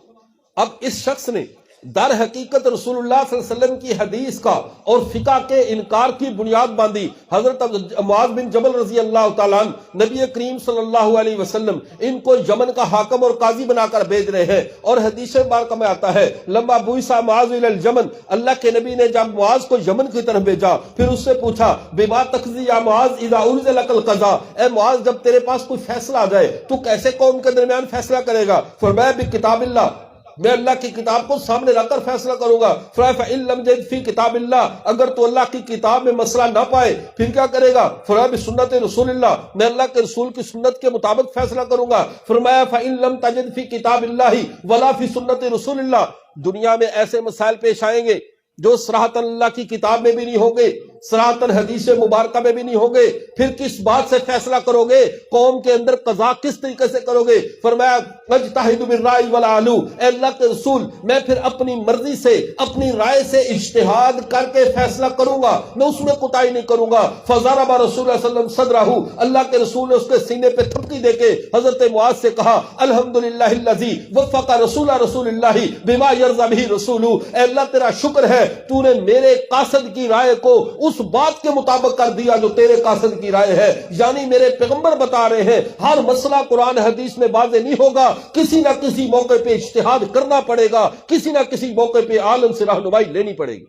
اب اس شخص نے در حقیقت رسول اللہ صلی اللہ علیہ وسلم کی حدیث کا اور فقہ کے انکار کی بنیاد باندھی حضرت معاذ بن جبل رضی اللہ تعالیٰ عنہ نبی کریم صلی اللہ علیہ وسلم ان کو یمن کا حاکم اور قاضی بنا کر بھیج رہے ہیں، اور حدیث مبارکہ میں آتا ہے لما بعث معاذ الی الیمن، اللہ کے نبی نے جب معاذ کو یمن کی طرف بھیجا پھر اس سے پوچھا بما تقضی یا معاذ اذا عرض لک القضاء، اے معاذ جب تیرے پاس کوئی فیصلہ آ جائے تو کیسے قوم کے درمیان فیصلہ کرے گا؟ فرمایا بکتاب اللہ، میں اللہ کی کتاب کو سامنے رکھ کر فیصلہ کروں گا۔ فَإِن لَمْ يَجِدْ فِي کتاب اللہ، اگر تو اللہ کی کتاب میں مسئلہ نہ پائے پھر کیا کرے گا؟ فرمایا بسنت رسول اللہ، میں اللہ کے رسول کی سنت کے مطابق فیصلہ کروں گا۔ فرمایا فَإِن لَمْ تَجِدْ فِي کتاب اللہ وَلَا فِي سنت رسول اللہ، دنیا میں ایسے مسائل پیش آئیں گے جو صراحتاً اللہ کی کتاب میں بھی نہیں ہوں گے، صراحتاً حدیث مبارکہ میں بھی نہیں ہوں گے، پھر کس بات سے فیصلہ کرو گے؟ قوم کے اندر قضا کس طریقے سے کرو گے؟ فرمایا اجتہد بالرائے والعلو، اے اللہ کے رسول میں پھر اپنی مرضی سے اپنی رائے سے اجتہاد کر کے فیصلہ کروں گا، میں اس میں کوتاہی نہیں کروں گا۔ فضرب رسول اللہ صلی اللہ علیہ وسلم صدرہ، اللہ کے رسول نے اس کے سینے پہ تھپکی دے کے حضرت معاذ سے کہا الحمدللہ الذی وفق رسول اللہ بما یرضی بہ رسولہ، اے اللہ تیرا شکر ہے تو نے میرے قاصد کی رائے کو اس بات کے مطابق کر دیا جو تیرے قاصد کی رائے ہے، یعنی میرے پیغمبر بتا رہے ہیں ہر مسئلہ قرآن حدیث میں واضح نہیں ہوگا، کسی نہ کسی موقع پہ اجتہاد کرنا پڑے گا، کسی نہ کسی موقع پہ عالم سے رہنمائی لینی پڑے گی۔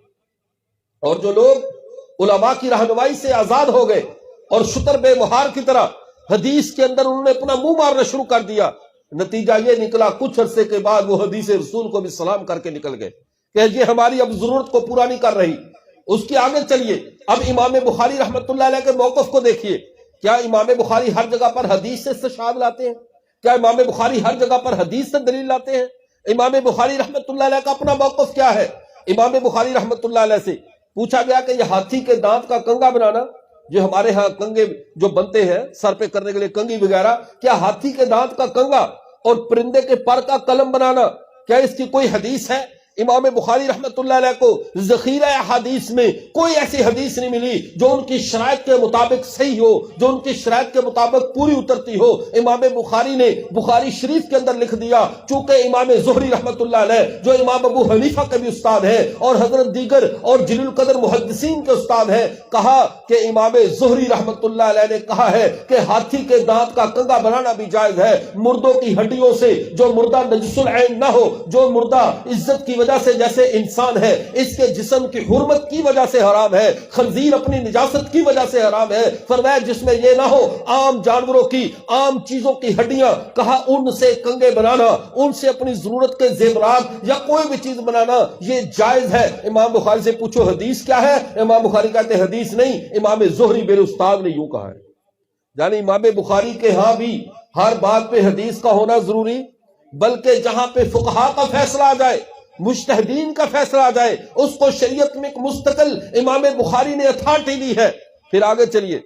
اور جو لوگ علماء کی رہنمائی سے آزاد ہو گئے اور شتر بے مہار کی طرح حدیث کے اندر انہوں نے اپنا منہ مارنا شروع کر دیا، نتیجہ یہ نکلا کچھ عرصے کے بعد وہ حدیث رسول کو بھی سلام کر کے نکل گئے کہ یہ ہماری اب ضرورت کو پورا نہیں کر رہی۔ اس کی آگے چلیے، اب امام بخاری رحمۃ اللہ علیہ کے موقف کو دیکھیے۔ کیا امام بخاری ہر جگہ پر حدیث سے استشہاد لاتے ہیں؟ کیا امام بخاری ہر جگہ پر حدیث سے دلیل لاتے ہیں؟ امام بخاری رحمۃ اللہ علیہ کا اپنا موقف کیا ہے؟ امام بخاری رحمۃ اللہ علیہ سے پوچھا گیا کہ یہ ہاتھی کے دانت کا کنگا بنانا، جو ہمارے ہاں کنگے جو بنتے ہیں سر پہ کرنے کے لیے کنگھی وغیرہ، کیا ہاتھی کے دانت کا کنگا اور پرندے کے پر کا قلم بنانا کیا اس کی کوئی حدیث ہے؟ امام بخاری رحمۃ اللہ علیہ کو ذخیرہ حدیث میں کوئی ایسی حدیث نہیں ملی جو ان کی شرائط کے مطابق صحیح ہو، جو ان کی شرائط کے مطابق پوری اترتی ہو۔ امام بخاری نے بخاری شریف کے اندر لکھ دیا، چونکہ امام زہری رحمۃ اللہ علیہ جو امام ابو حنیفہ کے بھی استاد ہیں اور حضرت دیگر اور جلیل القدر محدثین کے استاد ہیں، کہا کہ امام زہری رحمۃ اللہ علیہ نے کہا ہے کہ ہاتھی کے دانت کا کنگا بنانا بھی جائز ہے، مردوں کی ہڈیوں سے جو مردہ نجس العین نہ ہو، جو مردہ عزت کی وجہ سے جیسے انسان ہے اس کے جسم کی حرمت کی وجہ سے حرام ہے، خنزیر اپنی نجاست کی وجہ سے حرام ہے، فرمایا جس میں یہ نہ ہو عام جانوروں کی عام چیزوں کی ہڈیاں، کہا ان سے کنگے بنانا، ان سے اپنی ضرورت کے زیورات یا کوئی بھی چیز بنانا یہ جائز ہے۔ امام بخاری سے پوچھو حدیث کیا ہے؟ امام بخاری کہتے ہیں حدیث نہیں، امام زہری میرے استاد نے یوں کہا ہے۔ یعنی امام بخاری کے ہاں بھی ہر بات پہ حدیث کا ہونا ضروری، بلکہ جہاں پہ فقہا کا فیصلہ آ جائے، مجتہدین کا فیصلہ آ جائے، اس کو شریعت میں ایک مستقل امام بخاری نے اتھارٹی دی ہے۔ پھر آگے چلیے،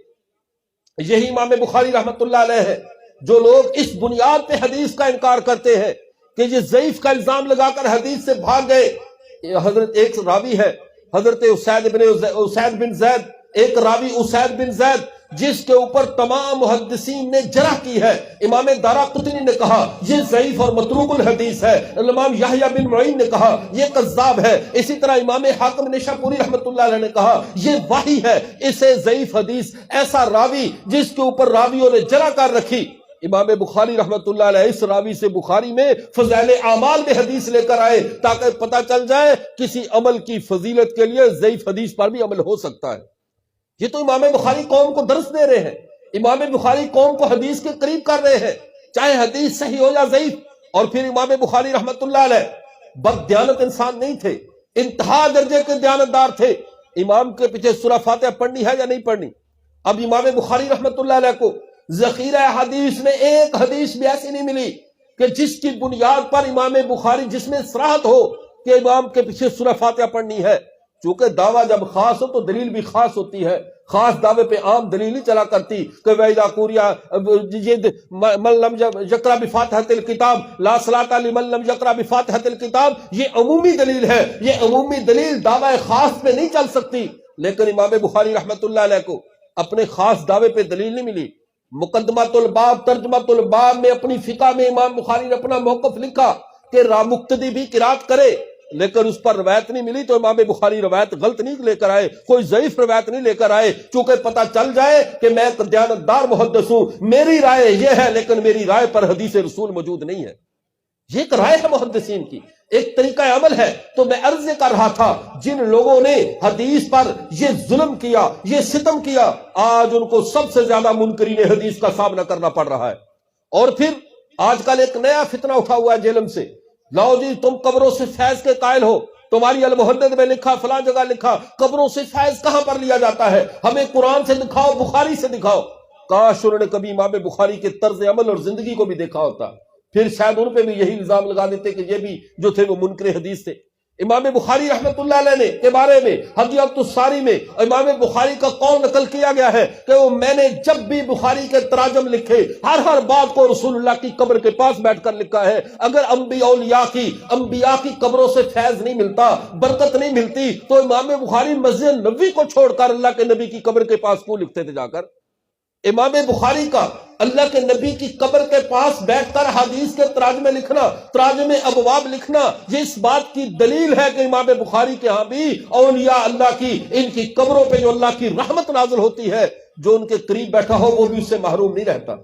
یہی امام بخاری رحمۃ اللہ علیہ ہے جو لوگ اس بنیاد پہ حدیث کا انکار کرتے ہیں کہ یہ ضعیف کا الزام لگا کر حدیث سے بھاگ گئے۔ حضرت ایک راوی ہے حضرت اسید بن زید، ایک راوی اسید بن زید جس کے اوپر تمام محدثین نے جرح کی ہے۔ امام دارقطنی نے کہا یہ ضعیف اور متروک الحدیث ہے، امام یحییٰ بن معین نے کہا یہ کذاب ہے، اسی طرح امام حاکم نیشاپوری رحمۃ اللہ علیہ نے کہا یہ واہی ہے، اسے ضعیف حدیث، ایسا راوی جس کے اوپر راویوں نے جرح کر رکھی۔ امام بخاری رحمۃ اللہ علیہ اس راوی سے بخاری میں فضائل اعمال میں حدیث لے کر آئے تاکہ پتہ چل جائے کسی عمل کی فضیلت کے لیے ضعیف حدیث پر بھی عمل ہو سکتا ہے۔ یہ تو امام بخاری قوم کو درس دے رہے ہیں، امام بخاری قوم کو حدیث کے قریب کر رہے ہیں، چاہے حدیث صحیح ہو یا ضعیف۔ اور پھر امام بخاری رحمۃ اللہ علیہ بد دیانت انسان نہیں تھے، انتہا درجے کے دیانتدار تھے۔ امام کے پیچھے سورہ فاتحہ پڑھنی ہے یا نہیں پڑھنی؟ اب امام بخاری رحمۃ اللہ علیہ کو ذخیرہ حدیث میں ایک حدیث بھی ایسی نہیں ملی کہ جس کی بنیاد پر امام بخاری جس میں صراحت ہو کہ امام کے پیچھے سورہ فاتحہ پڑھنی ہے۔ چونکہ دعویٰ جب خاص ہو تو دلیل بھی خاص ہوتی ہے، خاص دعوے پہ عام دلیل نہیں چلا کرتی کہ وَإِذَا قُرِئَ مَن لَّمْ يَقْرَأْ بِفَاتِحَةِ الْكِتَابِ لَا صَلَاةَ لِمَن لَّمْ يَقْرَأْ بِفَاتِحَةِ الْكِتَابِ، یہ عمومی دلیل ہے، یہ عمومی دلیل دعوی خاص پہ نہیں چل سکتی۔ لیکن امام بخاری رحمۃ اللہ علیہ کو اپنے خاص دعوے پہ دلیل نہیں ملی۔ مقدمۃ الباب ترجمۃ الباب میں اپنی فقہ میں امام بخاری نے اپنا موقف لکھا کہ مقتدی بھی قرات کرے لیکن اس پر روایت نہیں ملی تو امام بخاری روایت غلط نہیں لے کر آئے، کوئی ضعیف روایت نہیں لے کر آئے، چونکہ پتہ چل جائے کہ میں ایک دیانتدار محدث ہوں، میری رائے یہ ہے لیکن میری رائے پر حدیث رسول موجود نہیں ہے۔ یہ ایک رائے ہے محدثین کی، ایک طریقہ عمل ہے۔ تو میں عرض کر رہا تھا جن لوگوں نے حدیث پر یہ ظلم کیا، یہ ستم کیا، آج ان کو سب سے زیادہ منکرین حدیث کا سامنا کرنا پڑ رہا ہے۔ اور پھر آج کل ایک نیا فتنہ اٹھا ہوا ہے جہلم سے، لاؤ جی تم قبروں سے فیض کے قائل ہو، تمہاری المحدث میں لکھا، فلاں جگہ لکھا، قبروں سے فیض کہاں پر لیا جاتا ہے؟ ہمیں قرآن سے دکھاؤ، بخاری سے دکھاؤ۔ کاش انہوں نے کبھی امام بخاری کے طرز عمل اور زندگی کو بھی دیکھا ہوتا، پھر شاید ان پہ بھی یہی الزام لگا دیتے کہ یہ بھی جو تھے وہ منکر حدیث تھے۔ امام بخاری رحمت اللہ علیہ نے کے بارے میں حدیث الساری میں امام بخاری کا قول نقل کیا گیا ہے کہ میں نے جب بھی بخاری کے تراجم لکھے ہر بات کو رسول اللہ کی قبر کے پاس بیٹھ کر لکھا ہے۔ اگر انبیاء کی قبروں سے فیض نہیں ملتا، برکت نہیں ملتی، تو امام بخاری مسجد نبوی کو چھوڑ کر اللہ کے نبی کی قبر کے پاس کیوں لکھتے تھے جا کر؟ امام بخاری کا اللہ کے نبی کی قبر کے پاس بیٹھ کر حدیث کے تراجمے لکھنا، تراجمے ابواب لکھنا، یہ اس بات کی دلیل ہے کہ امام بخاری کے ہاں بھی اولیاء اللہ کی ان کی قبروں پہ جو اللہ کی رحمت نازل ہوتی ہے، جو ان کے قریب بیٹھا ہو وہ بھی اس سے محروم نہیں رہتا،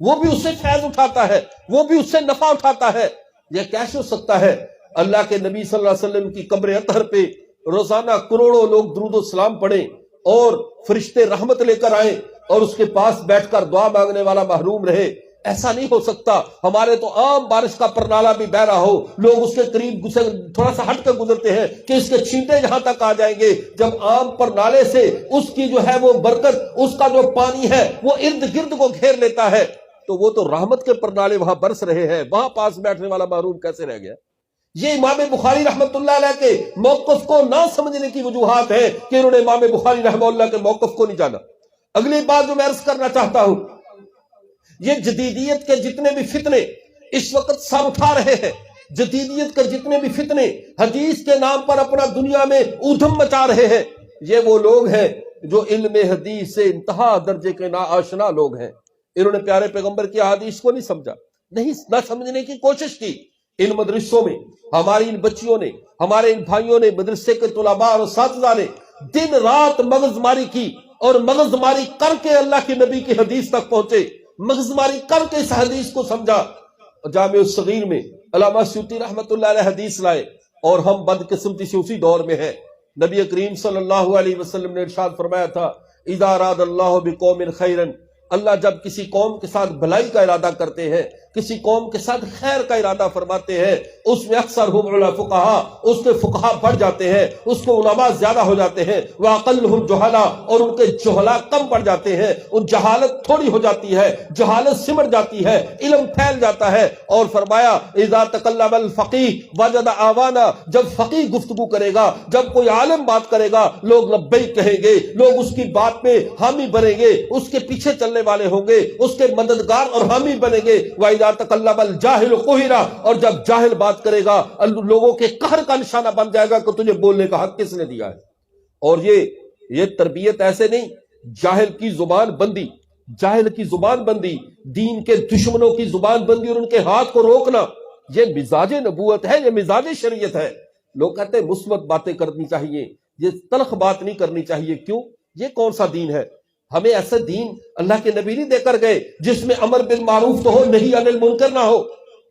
وہ بھی اس سے فیض اٹھاتا ہے، وہ بھی اس سے نفع اٹھاتا ہے۔ یہ کیسے ہو سکتا ہے اللہ کے نبی صلی اللہ علیہ وسلم کی قبر اطہر پہ روزانہ کروڑوں لوگ درود و سلام پڑھیں اور فرشتے رحمت لے کر آئیں اور اس کے پاس بیٹھ کر دعا مانگنے والا محروم رہے؟ ایسا نہیں ہو سکتا۔ ہمارے تو عام بارش کا پرنالہ بھی بہ رہا ہو، لوگ اس کے قریب تھوڑا سا ہٹ کر گزرتے ہیں کہ اس کے چھینٹے جہاں تک آ جائیں گے، جب عام پرنالے سے اس کی جو ہے وہ برکت، اس کا جو پانی ہے وہ ارد گرد کو گھیر لیتا ہے، تو وہ تو رحمت کے پرنالے وہاں برس رہے ہیں، وہاں پاس بیٹھنے والا محروم کیسے رہ گیا؟ یہ امام بخاری رحمت اللہ علیہ کے موقف کو نہ سمجھنے کی وجوہات ہیں کہ انہوں نے امام بخاری رحمہ اللہ کے موقف کو نہیں جانا۔ اگلی بات جو میں عرض کرنا چاہتا ہوں، یہ جدیدیت کے جتنے بھی فتنے اس وقت سر اٹھا رہے ہیں، جدیدیت کے جتنے بھی فتنے حدیث کے نام پر اپنا دنیا میں اودھم مچا رہے ہیں، یہ وہ لوگ ہیں جو علم حدیث سے انتہا درجے کے ناآشنا لوگ ہیں۔ انہوں نے پیارے پیغمبر کی احادیث کو نہیں سمجھا، نہ سمجھنے کی کوشش کی۔ ان مدرسوں میں ہماری ان بچیوں نے، ہمارے ان بھائیوں نے، مدرسے کے طلباء اور اساتذہ نے دن رات مغز ماری کی، اور مغز ماری کر کے اللہ کے نبی کی حدیث تک پہنچے، مغز ماری کر کے اس حدیث کو سمجھا۔ جامع الصغیر میں علامہ سیوطی رحمت اللہ علیہ حدیث لائے، اور ہم بدقسمتی سے اسی دور میں ہیں۔ نبی کریم صلی اللہ علیہ وسلم نے ارشاد فرمایا تھا، اذا اراد اللہ بقوم خیرا، اللہ جب کسی قوم کے ساتھ بھلائی کا ارادہ کرتے ہیں، کسی قوم کے ساتھ خیر کا ارادہ فرماتے ہیں، اس میں اکثر فقہا، اس کے فقہا بڑھ جاتے ہیں، اس کو علماء زیادہ ہو جاتے ہیں، وَأَقَلُّهُمْ جُهَلَا، اور ان کے جہلا کم پڑ جاتے ہیں، ان جہالت تھوڑی ہو جاتی ہے، جہالت سمٹ جاتی ہے، علم پھیل جاتا ہے۔ اور فرمایا اذا تکلم الفقیہ وجد آوانا، جب فقیہ گفتگو کرے گا، جب کوئی عالم بات کرے گا، لوگ لبیک کہیں گے، لوگ اس کی بات میں حامی بنیں گے، اس کے پیچھے چلنے والے ہوں گے، اس کے مددگار اور حامی بنیں گے۔ وَإِذَا تَكَلَّمَ الْجَاهِلُ قُهِرَ، اور جب جاہل بات کرے گا لوگوں کے قہر کا نشانہ بن جائے گا کہ تجھے بولنے کا حق کس نے دیا ہے۔ اور یہ تربیت ایسے نہیں، جاہل کی زبان بندی، جاہل کی زبان بندی، دین کے دشمنوں کی زبان بندی اور ان کے ہاتھ کو روکنا، یہ مزاج نبوت ہے، یہ مزاج شریعت ہے۔ لوگ کہتے ہیں مثبت باتیں کرنی چاہیے، یہ تلخ بات نہیں کرنی چاہیے۔ کیوں؟ یہ کون سا دین ہے؟ ہمیں ایسا دین اللہ کے نبی نہیں دے کر گئے جس میں امر بالمعروف تو ہو، نہی عن المنکر نہ ہو،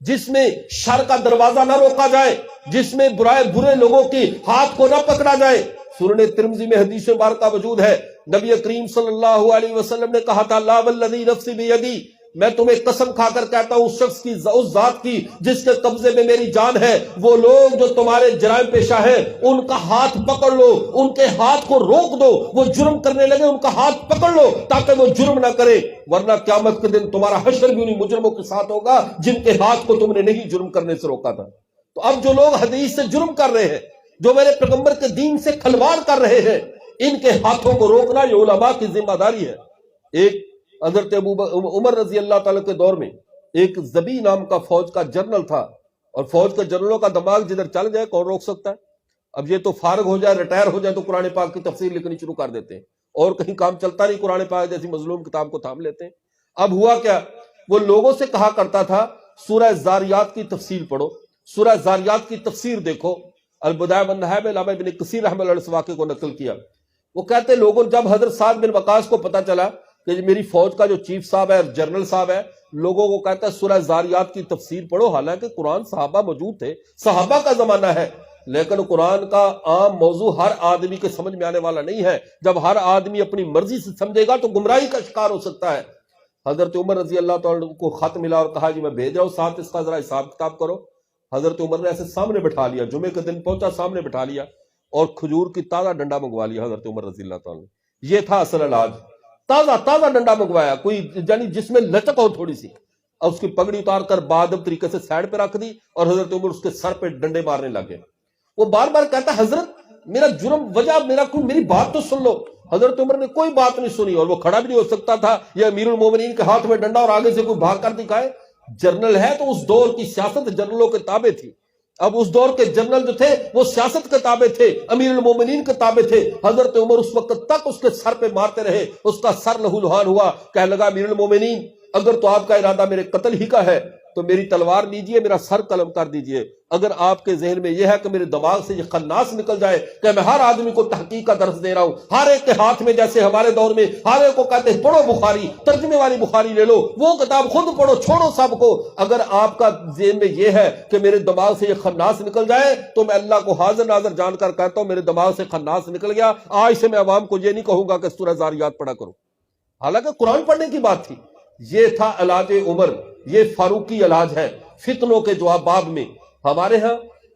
جس میں شر کا دروازہ نہ روکا جائے، جس میں برے لوگوں کی ہاتھ کو نہ پکڑا جائے۔ سنن ترمذی میں حدیث مبارکہ موجود ہے، نبی کریم صلی اللہ علیہ وسلم نے کہا تھا، لا والذی نفسی بیدی، میں تمہیں قسم کھا کر کہتا ہوں اس شخص کی، اس ذات کی جس کے قبضے میں میری جان ہے، وہ لوگ جو تمہارے جرائم پیشہ ہیں ان کا ہاتھ پکڑ لو، ان کے ہاتھ کو روک دو، وہ جرم کرنے لگے ان کا ہاتھ پکڑ لو تاکہ وہ جرم نہ کرے، ورنہ قیامت کے دن تمہارا حشر بھی انہیں مجرموں کے ساتھ ہوگا جن کے ہاتھ کو تم نے نہیں جرم کرنے سے روکا تھا۔ تو اب جو لوگ حدیث سے جرم کر رہے ہیں، جو میرے پیغمبر کے دین سے کھلواڑ کر رہے ہیں، ان کے ہاتھوں کو روکنا یہ علماء کی ذمہ داری ہے۔ ایک حضرت عمر رضی اللہ تعالیٰ کے دور میں ایک زبی نام کا فوج کا جنرل تھا، اور فوج کے جنرلوں کا دماغ جدھر چل جائے کون روک سکتا ہے؟ اب یہ تو فارغ ہو جائے، ریٹائر ہو جائے تو قرآن پاک کی تفسیر لکھنی شروع کر دیتے ہیں، اور کہیں کام چلتا نہیں، قرآن پاک جیسی مظلوم کتاب کو تھام لیتے ہیں۔ اب ہوا کیا، وہ لوگوں سے کہا کرتا تھا سورہ زاریات کی تفسیر پڑھو، سورہ زاریات کی تفسیر دیکھو۔ البدایہ والنہایہ میں علامہ ابن کثیر رحمہ اللہ علیہ اس واقعے کو نقل کیا. وہ کہتے لوگوں جب حضرت سعد بن وقاص کو پتا چلا کہ میری فوج کا جو چیف صاحب ہے جنرل صاحب ہے لوگوں کو کہتا ہے سورہ زاریات کی تفسیر پڑھو، حالانکہ قرآن صحابہ موجود تھے، صحابہ کا زمانہ ہے، لیکن قرآن کا عام موضوع ہر آدمی کے سمجھ میں آنے والا نہیں ہے. جب ہر آدمی اپنی مرضی سے سمجھے گا تو گمراہی کا شکار ہو سکتا ہے. حضرت عمر رضی اللہ تعالیٰ کو خط ملا اور کہا جی میں بھیج رہا ہوں ساتھ اس کا ذرا حساب کتاب کرو. حضرت عمر نے ایسے سامنے بٹھا لیا، جمعے کے دن پہنچا سامنے بٹھا لیا اور کھجور کی تازہ ڈنڈا منگوا لیا حضرت عمر رضی اللہ تعالیٰ نے. یہ تھا اصل علاج، تازہ ڈنڈا منگوایا، کوئی یعنی جس میں لچک ہو تھوڑی سی، اور اس کی پگڑی اتار کر بادب طریقے سے سائڈ پہ رکھ دی اور حضرت عمر اس کے سر پہ ڈنڈے مارنے لگے. وہ بار بار کہتا حضرت میرا جرم وجہ میری بات تو سن لو. حضرت عمر نے کوئی بات نہیں سنی اور وہ کھڑا بھی نہیں ہو سکتا تھا. یہ امیر المومنین کے ہاتھ میں ڈنڈا اور آگے سے کوئی بھاگ کر دکھائے. جنرل ہے تو اس دور کی سیاست جنرلوں کے تابع تھی. اب اس دور کے جنرل جو تھے وہ سیاست کے تابع تھے، امیر المومنین کے تابع تھے. حضرت عمر اس وقت تک اس کے سر پہ مارتے رہے، اس کا سر لہولہان ہوا. کہنے لگا امیر المومنین اگر تو آپ کا ارادہ میرے قتل ہی کا ہے تو میری تلوار لیجئے، میرا سر قلم کر دیجئے. اگر آپ کے ذہن میں یہ ہے کہ میرے دماغ سے یہ خناس نکل جائے کہ میں ہر آدمی کو تحقیق کا درس دے رہا ہوں، ہر ایک کے ہاتھ میں جیسے ہمارے دور میں ہر ایک کو کہتے ہیں پڑھو بخاری، ترجمے والی بخاری لے لو، وہ کتاب خود پڑھو، چھوڑو سب کو. اگر آپ کا ذہن میں یہ ہے کہ میرے دماغ سے یہ خناس نکل جائے تو میں اللہ کو حاضر ناظر جان کر کہتا ہوں میرے دماغ سے خناس نکل گیا. آج سے میں عوام کو یہ نہیں کہوں گا کہ سورہ زاریات پڑھا کرو، حالانکہ قرآن پڑھنے کی بات تھی. یہ تھا علاج عمر، یہ فاروقی علاج ہے فتنوں کے جواب باب میں. ہمارے ہاں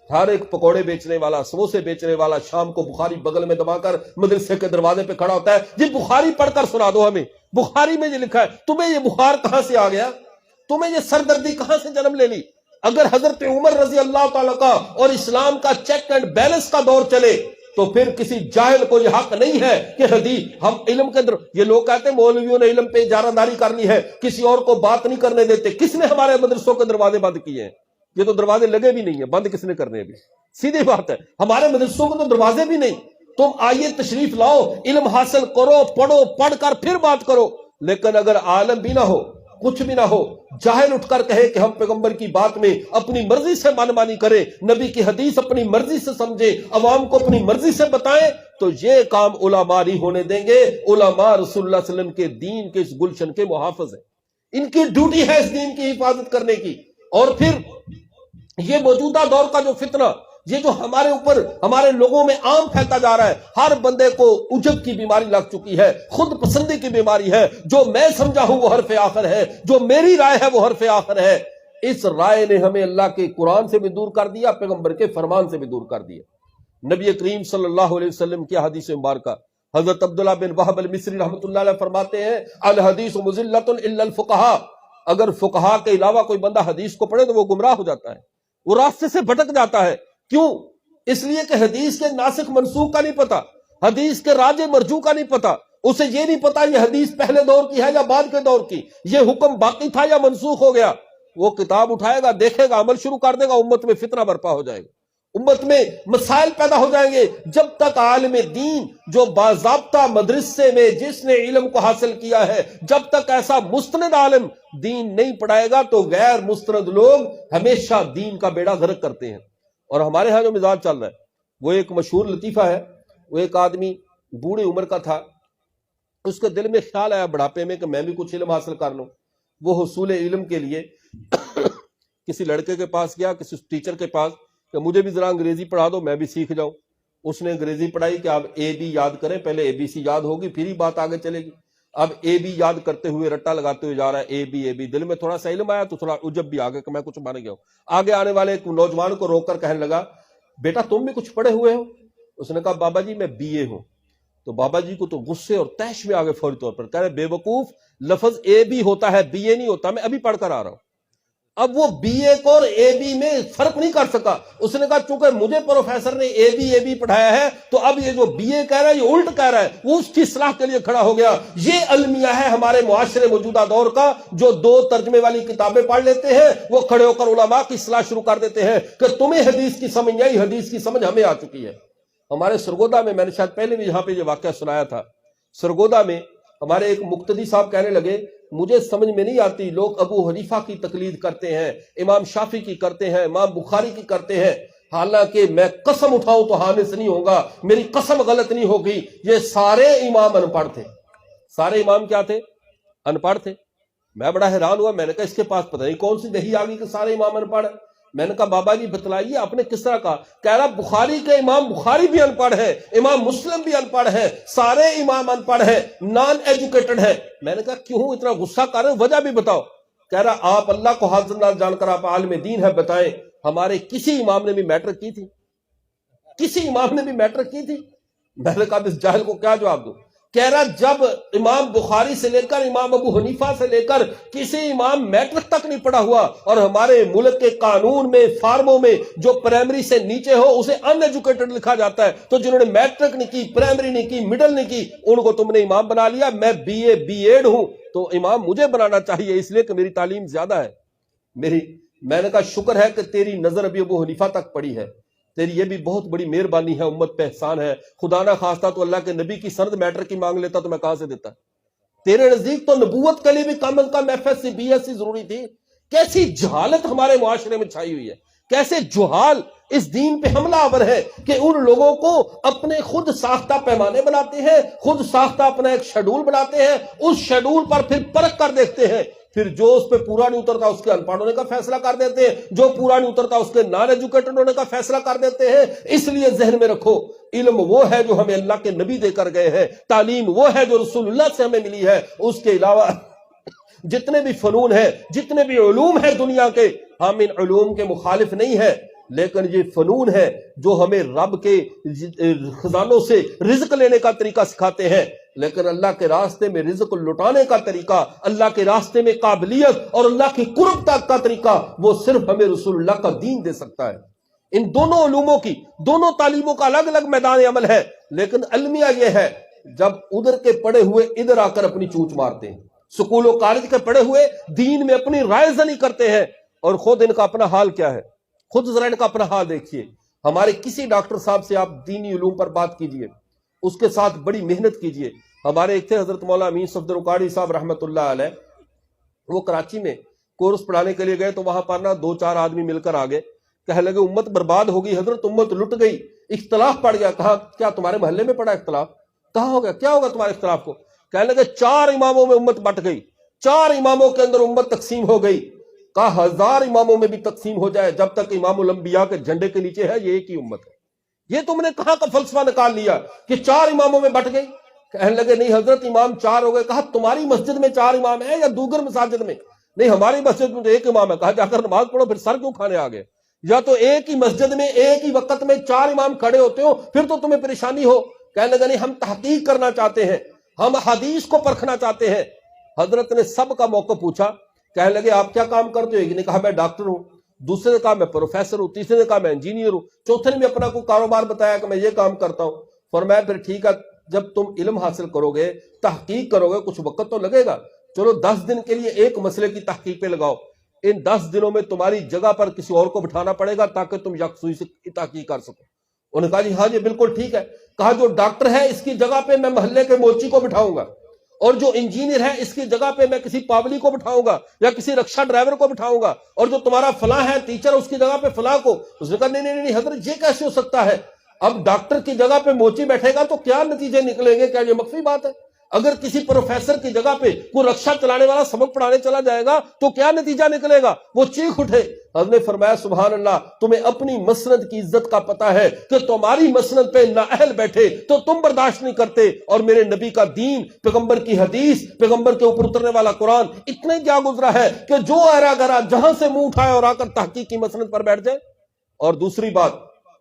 ہر ایک پکوڑے بیچنے والا، سموسے بیچنے والا شام کو بخاری بغل میں دبا کر مدرسے کے دروازے پہ کھڑا ہوتا ہے، جی بخاری پڑھ کر سنا دو ہمیں، بخاری میں یہ لکھا ہے. تمہیں یہ بخار کہاں سے آ گیا؟ تمہیں یہ سردردی کہاں سے جنم لے لی؟ اگر حضرت عمر رضی اللہ تعالیٰ کا اور اسلام کا چیک اینڈ بیلنس کا دور چلے تو پھر کسی جاہل کو یہ حق نہیں ہے کہ حدیث ہم علم کے اندر، یہ لوگ کہتے ہیں مولویوں نے علم پہ اجارہ داری کرنی ہے، کسی اور کو بات نہیں کرنے دیتے. کس نے ہمارے مدرسوں کے دروازے بند کیے ہیں؟ یہ تو دروازے لگے بھی نہیں ہیں، بند کس نے کرنے بھی؟ سیدھی بات ہے، ہمارے مدرسوں کے تو دروازے بھی نہیں. تم آئیے تشریف لاؤ، علم حاصل کرو، پڑھو، پڑھ کر پھر بات کرو. لیکن اگر عالم بھی نہ ہو، کچھ بھی نہ ہو، جاہل اٹھ کر کہے کہ ہم پیغمبر کی بات میں اپنی مرضی سے من مانی کریں، نبی کی حدیث اپنی مرضی سے سمجھے، عوام کو اپنی مرضی سے بتائیں، تو یہ کام علماء نہیں ہونے دیں گے. علماء رسول اللہ صلی اللہ علیہ وسلم کے دین کے اس گلشن کے محافظ ہیں، ان کی ڈیوٹی ہے اس دین کی حفاظت کرنے کی. اور پھر یہ موجودہ دور کا جو فتنہ، یہ جو ہمارے اوپر ہمارے لوگوں میں عام پھیلتا جا رہا ہے، ہر بندے کو عجب کی بیماری لگ چکی ہے، خود پسندی کی بیماری ہے. جو میں سمجھا ہوں وہ حرف آخر ہے، جو میری رائے ہے وہ حرف آخر ہے. اس رائے نے ہمیں اللہ کے قرآن سے بھی دور کر دیا، پیغمبر کے فرمان سے بھی دور کر دیا. نبی کریم صلی اللہ علیہ وسلم کی حدیث مبارکہ حضرت عبداللہ بن وہب المصری رحمۃ اللہ علیہ فرماتے ہیں الحدیث مضلۃ الا الفقہاء. اگر فقہاء کے علاوہ کوئی بندہ حدیث کو پڑھے تو وہ گمراہ ہو جاتا ہے، وہ راستے سے بھٹک جاتا ہے. کیوں؟ اس لیے کہ حدیث کے ناسخ منسوخ کا نہیں پتا، حدیث کے راجع مرجوع کا نہیں پتا، اسے یہ نہیں پتا یہ حدیث پہلے دور کی ہے یا بعد کے دور کی، یہ حکم باقی تھا یا منسوخ ہو گیا. وہ کتاب اٹھائے گا، دیکھے گا، عمل شروع کر دے گا، امت میں فتنہ برپا ہو جائے گا، امت میں مسائل پیدا ہو جائیں گے. جب تک عالم دین جو باضابطہ مدرسے میں جس نے علم کو حاصل کیا ہے، جب تک ایسا مستند عالم دین نہیں پڑھائے گا تو غیر مستند لوگ ہمیشہ دین کا بیڑا غرق کرتے ہیں. اور ہمارے ہاں جو مزاج چل رہا ہے وہ ایک مشہور لطیفہ ہے. وہ ایک آدمی بوڑھی عمر کا تھا، اس کے دل میں خیال آیا بڑھاپے میں کہ میں بھی کچھ علم حاصل کر لوں. وہ حصول علم کے لیے کسی لڑکے کے پاس گیا، کسی ٹیچر کے پاس کہ مجھے بھی ذرا انگریزی پڑھا دو، میں بھی سیکھ جاؤں. اس نے انگریزی پڑھائی کہ آپ اے بی یاد کریں، پہلے اے بی سی یاد ہوگی پھر ہی بات آگے چلے گی. اب اے بی یاد کرتے ہوئے رٹا لگاتے ہوئے جا رہا ہے، اے بی. دل میں تھوڑا سا علم آیا تو تھوڑا عجب بھی آگے کہ میں کچھ بن گیا ہوں. آگے آنے والے ایک نوجوان کو روک کر کہنے لگا بیٹا تم بھی کچھ پڑھے ہوئے ہو؟ اس نے کہا بابا جی میں بی اے ہوں. تو بابا جی کو تو غصے اور طیش میں آگے فوری طور پر کہہ رہے بے وقوف، لفظ اے بی ہوتا ہے بی اے نہیں ہوتا، میں ابھی پڑھ کر آ رہا ہوں. اب وہ بی اے کو اور اے بی میں فرق نہیں کر سکا. اس نے کہا چونکہ مجھے پروفیسر نے اے بی پڑھایا ہے تو اب یہ جو بی اے کہہ رہا ہے یہ الٹ کہہ رہا ہے. وہ اس کی اصلاح کے لیے کھڑا ہو گیا. یہ المیہ ہے ہمارے معاشرے موجودہ دور کا، جو دو ترجمے والی کتابیں پڑھ لیتے ہیں وہ کھڑے ہو کر علماء کی اصلاح شروع کر دیتے ہیں کہ تمہیں حدیث کی سمجھ نہیں آئی، حدیث کی سمجھ ہمیں آ چکی ہے. ہمارے سرگودا میں نے شاید پہلے بھی یہاں پہ یہ واقعہ سنایا تھا. سرگودا میں ہمارے ایک مقتدی صاحب کہنے لگے مجھے سمجھ میں نہیں آتی، لوگ ابو حنیفہ کی تقلید کرتے ہیں، امام شافعی کی کرتے ہیں، امام بخاری کی کرتے ہیں، حالانکہ میں قسم اٹھاؤں تو حانث نہیں ہوگا، میری قسم غلط نہیں ہوگی، یہ سارے امام ان پڑھ تھے۔ سارے امام کیا تھے؟ ان پڑھ تھے۔ میں بڑا حیران ہوا، میں نے کہا اس کے پاس پتہ نہیں کون سی دہی آ گئی کہ سارے امام ان پڑھ ہیں۔ میں نے کہا بابا جی بتلائیے آپ نے کس طرح کہا؟ کہہ رہا بخاری کے امام بخاری بھی ان پڑھ ہے، امام مسلم بھی ان پڑھ ہے، سارے امام ان پڑھ ہے، نان ایجوکیٹڈ ہے۔ میں نے کہا کیوں اتنا غصہ کر رہے ہیں، وجہ بھی بتاؤ۔ کہہ رہا آپ اللہ کو حاضر ناظر جان کر آپ عالم دین ہے، بتائیں ہمارے کسی امام نے بھی میٹرک کی تھی؟ کسی امام نے بھی میٹرک کی تھی؟ میں نے کہا اس جاہل کو کیا جواب دوں؟ کہہ رہا جب امام بخاری سے لے کر امام ابو حنیفہ سے لے کر کسی امام میٹرک تک نہیں پڑھا ہوا، اور ہمارے ملک کے قانون میں فارموں میں جو پرائمری سے نیچے ہو اسے ان ایجوکیٹڈ لکھا جاتا ہے، تو جنہوں نے میٹرک نہیں کی، پرائمری نہیں کی، مڈل نہیں کی، ان کو تم نے امام بنا لیا۔ میں بی اے بی ایڈ ہوں تو امام مجھے بنانا چاہیے، اس لیے کہ میری تعلیم زیادہ ہے۔ میں نے کہا شکر ہے کہ تیری نظر ابھی ابو حنیفہ تک پڑی ہے، تیری یہ بھی بہت بڑی مہربانی ہے، امت پہ احسان ہے۔ خدا نہ خواستہ تو اللہ کے نبی کی سند میٹرک کی مانگ لیتا تو میں کہاں سے دیتا؟ تیرے نزدیک تو نبوت کے لیے بھی کم از کم F S C B S C ضروری تھی۔ کیسی جہالت ہمارے معاشرے میں چھائی ہوئی ہے، کیسے جہال اس دین پہ حملہ آور ہے کہ ان لوگوں کو اپنے خود ساختہ پیمانے بناتے ہیں، خود ساختہ اپنا ایک شیڈول بناتے ہیں، اس شیڈول پر پھر پرکھ کر دیکھتے ہیں، پھر جو اس پہ پورا نہیں اترتا اس کے ان پڑھ ہونے کا فیصلہ کر دیتے ہیں، جو پورا نہیں اترتا اس کے نان ایجوکیٹڈ ہونے کا فیصلہ کر دیتے ہیں۔ اس لیے ذہن میں رکھو، علم وہ ہے جو ہمیں اللہ کے نبی دے کر گئے ہیں، تعلیم وہ ہے جو رسول اللہ سے ہمیں ملی ہے۔ اس کے علاوہ جتنے بھی فنون ہیں، جتنے بھی علوم ہیں دنیا کے، ہم ان علوم کے مخالف نہیں ہیں، لیکن یہ فنون ہے جو ہمیں رب کے خزانوں سے رزق لینے کا طریقہ سکھاتے ہیں، لیکن اللہ کے راستے میں رزق لٹانے کا طریقہ، اللہ کے راستے میں قابلیت اور اللہ کی قرب تک کا طریقہ وہ صرف ہمیں رسول اللہ کا دین دے سکتا ہے۔ ان دونوں علوموں کی، دونوں تعلیموں کا الگ الگ میدان عمل ہے، لیکن المیہ یہ ہے جب ادھر کے پڑھے ہوئے ادھر آ کر اپنی چونچ مارتے ہیں، سکول و کالج کے پڑھے ہوئے دین میں اپنی رائے زنی کرتے ہیں، اور خود ان کا اپنا حال کیا ہے؟ خود ذرا ان کا اپنا حال دیکھیے۔ ہمارے کسی ڈاکٹر صاحب سے آپ دینی علوم پر بات کیجئے، اس کے ساتھ بڑی محنت کیجئے۔ ہمارے ایک تھے حضرت مولانا امین صفدر اکاڑی صاحب رحمۃ اللہ علیہ، وہ کراچی میں کورس پڑھانے کے لیے گئے تو وہاں پر 2-4 آدمی مل کر آگے کہنے لگے امت برباد ہو گئی حضرت، امت لٹ گئی، اختلاف پڑ گیا۔ کہا کیا تمہارے محلے میں پڑا اختلاف؟ کہاں ہو گیا؟ کیا ہوگا تمہارے اختلاف کو؟ کہنے لگے 4 اماموں میں امت بٹ گئی، 4 اماموں کے اندر امت تقسیم ہو گئی۔ کہا 1000 اماموں میں بھی تقسیم ہو جائے، جب تک امام الانبیاء کے جھنڈے کے نیچے ہے یہ ایک ہی امت ہے۔ یہ تم نے کہاں کا فلسفہ نکال لیا کہ 4 اماموں میں بٹ گئی؟ کہنے لگے نہیں حضرت امام 4 ہو گئے۔ کہا تمہاری مسجد میں 4 امام ہیں یا دوسر مساجد میں؟ نہیں ہماری مسجد میں تو ایک امام ہے۔ کہا جا کر نماز پڑھو، پھر سر کیوں کھانے آگے؟ یا تو ایک ہی مسجد میں ایک ہی وقت میں 4 امام کھڑے ہوتے ہو پھر تو تمہیں پریشانی ہو۔ کہنے لگے نہیں ہم تحقیق کرنا چاہتے ہیں، ہم حدیث کو پرکھنا چاہتے ہیں۔ حضرت نے سب کا موقع پوچھا، کہنے لگے آپ کیا کام کرتے ہو؟ ایک نے کہا میں ڈاکٹر ہوں، دوسرے نے کہا میں پروفیسر ہوں، تیسرے نے کہا میں انجینئر ہوں، چوتھے نے بھی اپنا کوئی کاروبار بتایا کہ میں یہ کام کرتا ہوں۔ فرمایا پھر ٹھیک ہے، جب تم علم حاصل کرو گے، تحقیق کرو گے، کچھ وقت تو لگے گا، چلو 10 دن کے لیے ایک مسئلے کی تحقیق پہ لگاؤ، ان 10 دنوں میں تمہاری جگہ پر کسی اور کو بٹھانا پڑے گا تاکہ تم یکسوئی سے تحقیق کر سکو۔ انہوں نے کہا جی ہاں جی بالکل ٹھیک ہے۔ کہا جو ڈاکٹر ہے اس کی جگہ پہ میں محلے کے موچی کو بٹھاؤں گا، اور جو انجینئر ہے اس کی جگہ پہ میں کسی پاولی کو بٹھاؤں گا یا کسی رکشہ ڈرائیور کو بٹھاؤں گا، اور جو تمہارا فلاں ہے ٹیچر اس کی جگہ پہ فلاں کو۔ اس نے کہا نہیں نہیں نہیں حضرت یہ کیسے ہو سکتا ہے؟ اب ڈاکٹر کی جگہ پہ موچی بیٹھے گا تو کیا نتیجے نکلیں گے؟ کیا یہ مخفی بات ہے؟ اگر کسی پروفیسر کی جگہ پہ کوئی رکشہ چلانے والا سبق پڑھانے چلا جائے گا تو کیا نتیجہ نکلے گا؟ وہ چیخ اٹھے۔ حضرت نے فرمایا سبحان اللہ، تمہیں اپنی مسند کی عزت کا پتہ ہے کہ تمہاری مسند پہ نااہل بیٹھے تو تم برداشت نہیں کرتے، اور میرے نبی کا دین، پیغمبر کی حدیث، پیغمبر کے اوپر اترنے والا قرآن اتنے کیا گزرا ہے کہ جو ایرا گرا جہاں سے منہ اٹھائے اور آ کر تحقیق کی مسند پر بیٹھ جائے۔ اور دوسری بات،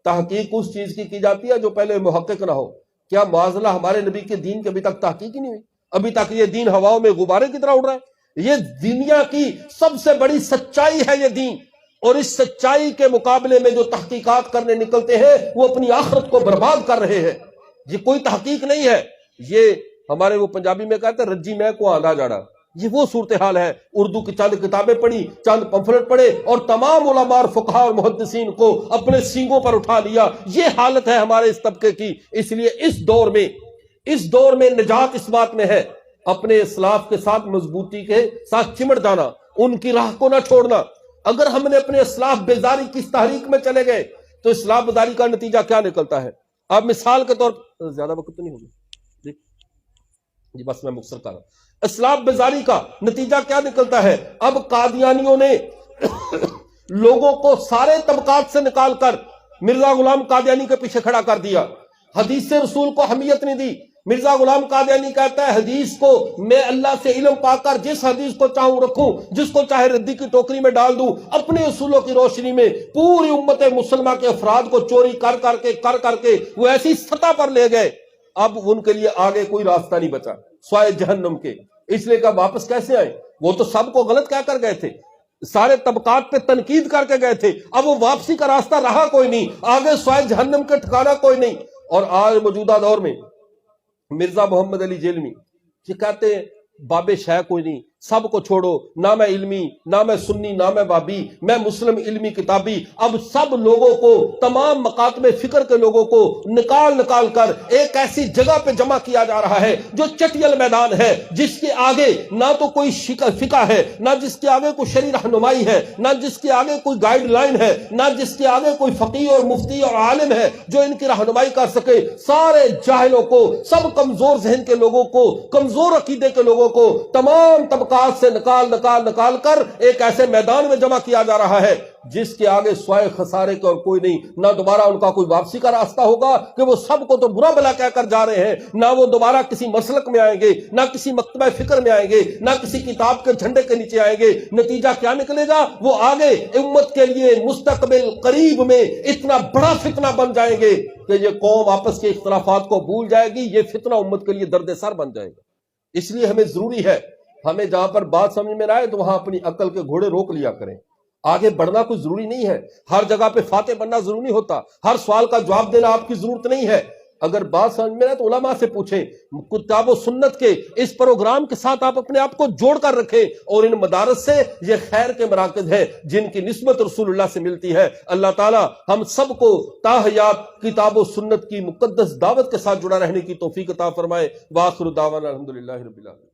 تحقیق اس چیز کی جاتی ہے جو پہلے محقق نہ ہو۔ کیا معاذ ہمارے نبی کے دین کی ابھی تک تحقیق ہی نہیں ہوئی؟ ابھی تک یہ دین ہواؤں میں غبارے کی طرح اڑ رہا ہے۔ یہ دنیا کی سب سے بڑی سچائی ہے یہ دین، اور اس سچائی کے مقابلے میں جو تحقیقات کرنے نکلتے ہیں وہ اپنی آخرت کو برباد کر رہے ہیں۔ یہ کوئی تحقیق نہیں ہے، یہ ہمارے وہ پنجابی میں کہتے ہیں رجی میں کو آندھا جاڑا، یہ وہ صورتحال ہے۔ اردو کی چند کتابیں پڑھی، چند پمفلٹ پڑھے، اور تمام علماء اور فقہاء اور محدثین کو اپنے سینگوں پر اٹھا لیا۔ یہ حالت ہے ہمارے اس طبقے کی۔ اس لیے اس دور میں نجات اس بات میں ہے، اپنے اسلاف کے ساتھ مضبوطی کے ساتھ چمٹ جانا، ان کی راہ کو نہ چھوڑنا۔ اگر ہم نے اپنے اسلاف بیزاری کی اس تحریک میں چلے گئے تو اصلاح بداری کا نتیجہ کیا نکلتا ہے؟ اب مثال کے طور پر زیادہ وقت تو نہیں ہوگا جی، بس میں مختصر کر رہا ہوں۔ اصلاح بداری کا نتیجہ کیا نکلتا ہے؟ اب قادیانیوں نے لوگوں کو سارے طبقات سے نکال کر مرزا غلام قادیانی کے پیچھے کھڑا کر دیا، حدیث رسول کو اہمیت نہیں دی۔ مرزا غلام قادیانی کہتا ہے حدیث کو میں اللہ سے علم پا کر جس حدیث کو چاہوں رکھوں، جس کو چاہے ردی کی ٹوکری میں ڈال دوں، اپنے اصولوں کی روشنی میں پوری امت مسلمہ کے افراد کو چوری کر کر کے وہ ایسی سطح پر لے گئے، اب ان کے لیے آگے کوئی راستہ نہیں بچا سوائے جہنم کے۔ اس لیے کہ واپس کیسے آئے؟ وہ تو سب کو غلط کہہ کر گئے تھے، سارے طبقات پہ تنقید کر کے گئے تھے، اب وہ واپسی کا راستہ رہا کوئی نہیں، آگے سوائے جہنم کے ٹھکانا کوئی نہیں۔ اور آج موجودہ دور میں مرزا محمد علی جیلمی یہ کہتے ہیں باب شہ کوئی نہیں، سب کو چھوڑو، نہ میں علمی، نہ میں سنی، نہ میں بابی، میں مسلم علمی کتابی۔ اب سب لوگوں کو، تمام مکاتب فکر کے لوگوں کو نکال کر ایک ایسی جگہ پہ جمع کیا جا رہا ہے جو چٹیل میدان ہے، جس کے آگے نہ تو کوئی فقہ ہے، نہ جس کے آگے کوئی شرعی رہنمائی ہے، نہ جس کے آگے کوئی گائیڈ لائن ہے، نہ جس کے آگے کوئی فقیہ اور مفتی اور عالم ہے جو ان کی رہنمائی کر سکے۔ سارے جاہلوں کو، سب کمزور ذہن کے لوگوں کو، کمزور عقیدے کے لوگوں کو تمام طبقات سے نکال کر ایک ایسے میدان میں جمع کیا جا رہا ہے جس کے آگے سوائے خسارے کا اور کوئی نہیں۔ نہ دوبارہ ان کا کوئی واپسی کا راستہ ہوگا کہ وہ سب کو تو برا بھلا کہہ کر جا رہے ہیں، نہ وہ دوبارہ کسی مسلک میں آئیں گے، نہ کسی مکتبہ فکر میں آئیں گے، نہ کسی کتاب کے جھنڈے کے نیچے آئیں گے۔ نتیجہ کیا نکلے گا؟ وہ آگے امت کے لیے مستقبل قریب میں اتنا بڑا فتنہ بن جائیں گے کہ یہ قوم آپس کے اختلافات کو بھول جائے گی، یہ فتنہ امت کے لیے درد سر بن جائے گا۔ اس لیے ہمیں ضروری ہے، ہمیں جہاں پر بات سمجھ میں نہ آئے تو وہاں اپنی عقل کے گھوڑے روک لیا کریں۔ آگے بڑھنا کوئی ضروری نہیں ہے، ہر جگہ پہ فاتح بننا ضروری نہیں ہوتا، ہر سوال کا جواب دینا آپ کی ضرورت نہیں ہے۔ اگر بات سمجھ میں نہ آئے تو علماء سے پوچھیں، کتاب و سنت کے اس پروگرام کے ساتھ آپ اپنے آپ کو جوڑ کر رکھیں، اور ان مدارس سے یہ خیر کے مراکز ہیں جن کی نسبت رسول اللہ سے ملتی ہے۔ اللہ تعالی ہم سب کو تا حیات کتاب و سنت کی مقدس دعوت کے ساتھ جڑا رہنے کی توفیق عطا فرمائے۔ وآخر دعوانا الحمدللہ رب العالمین۔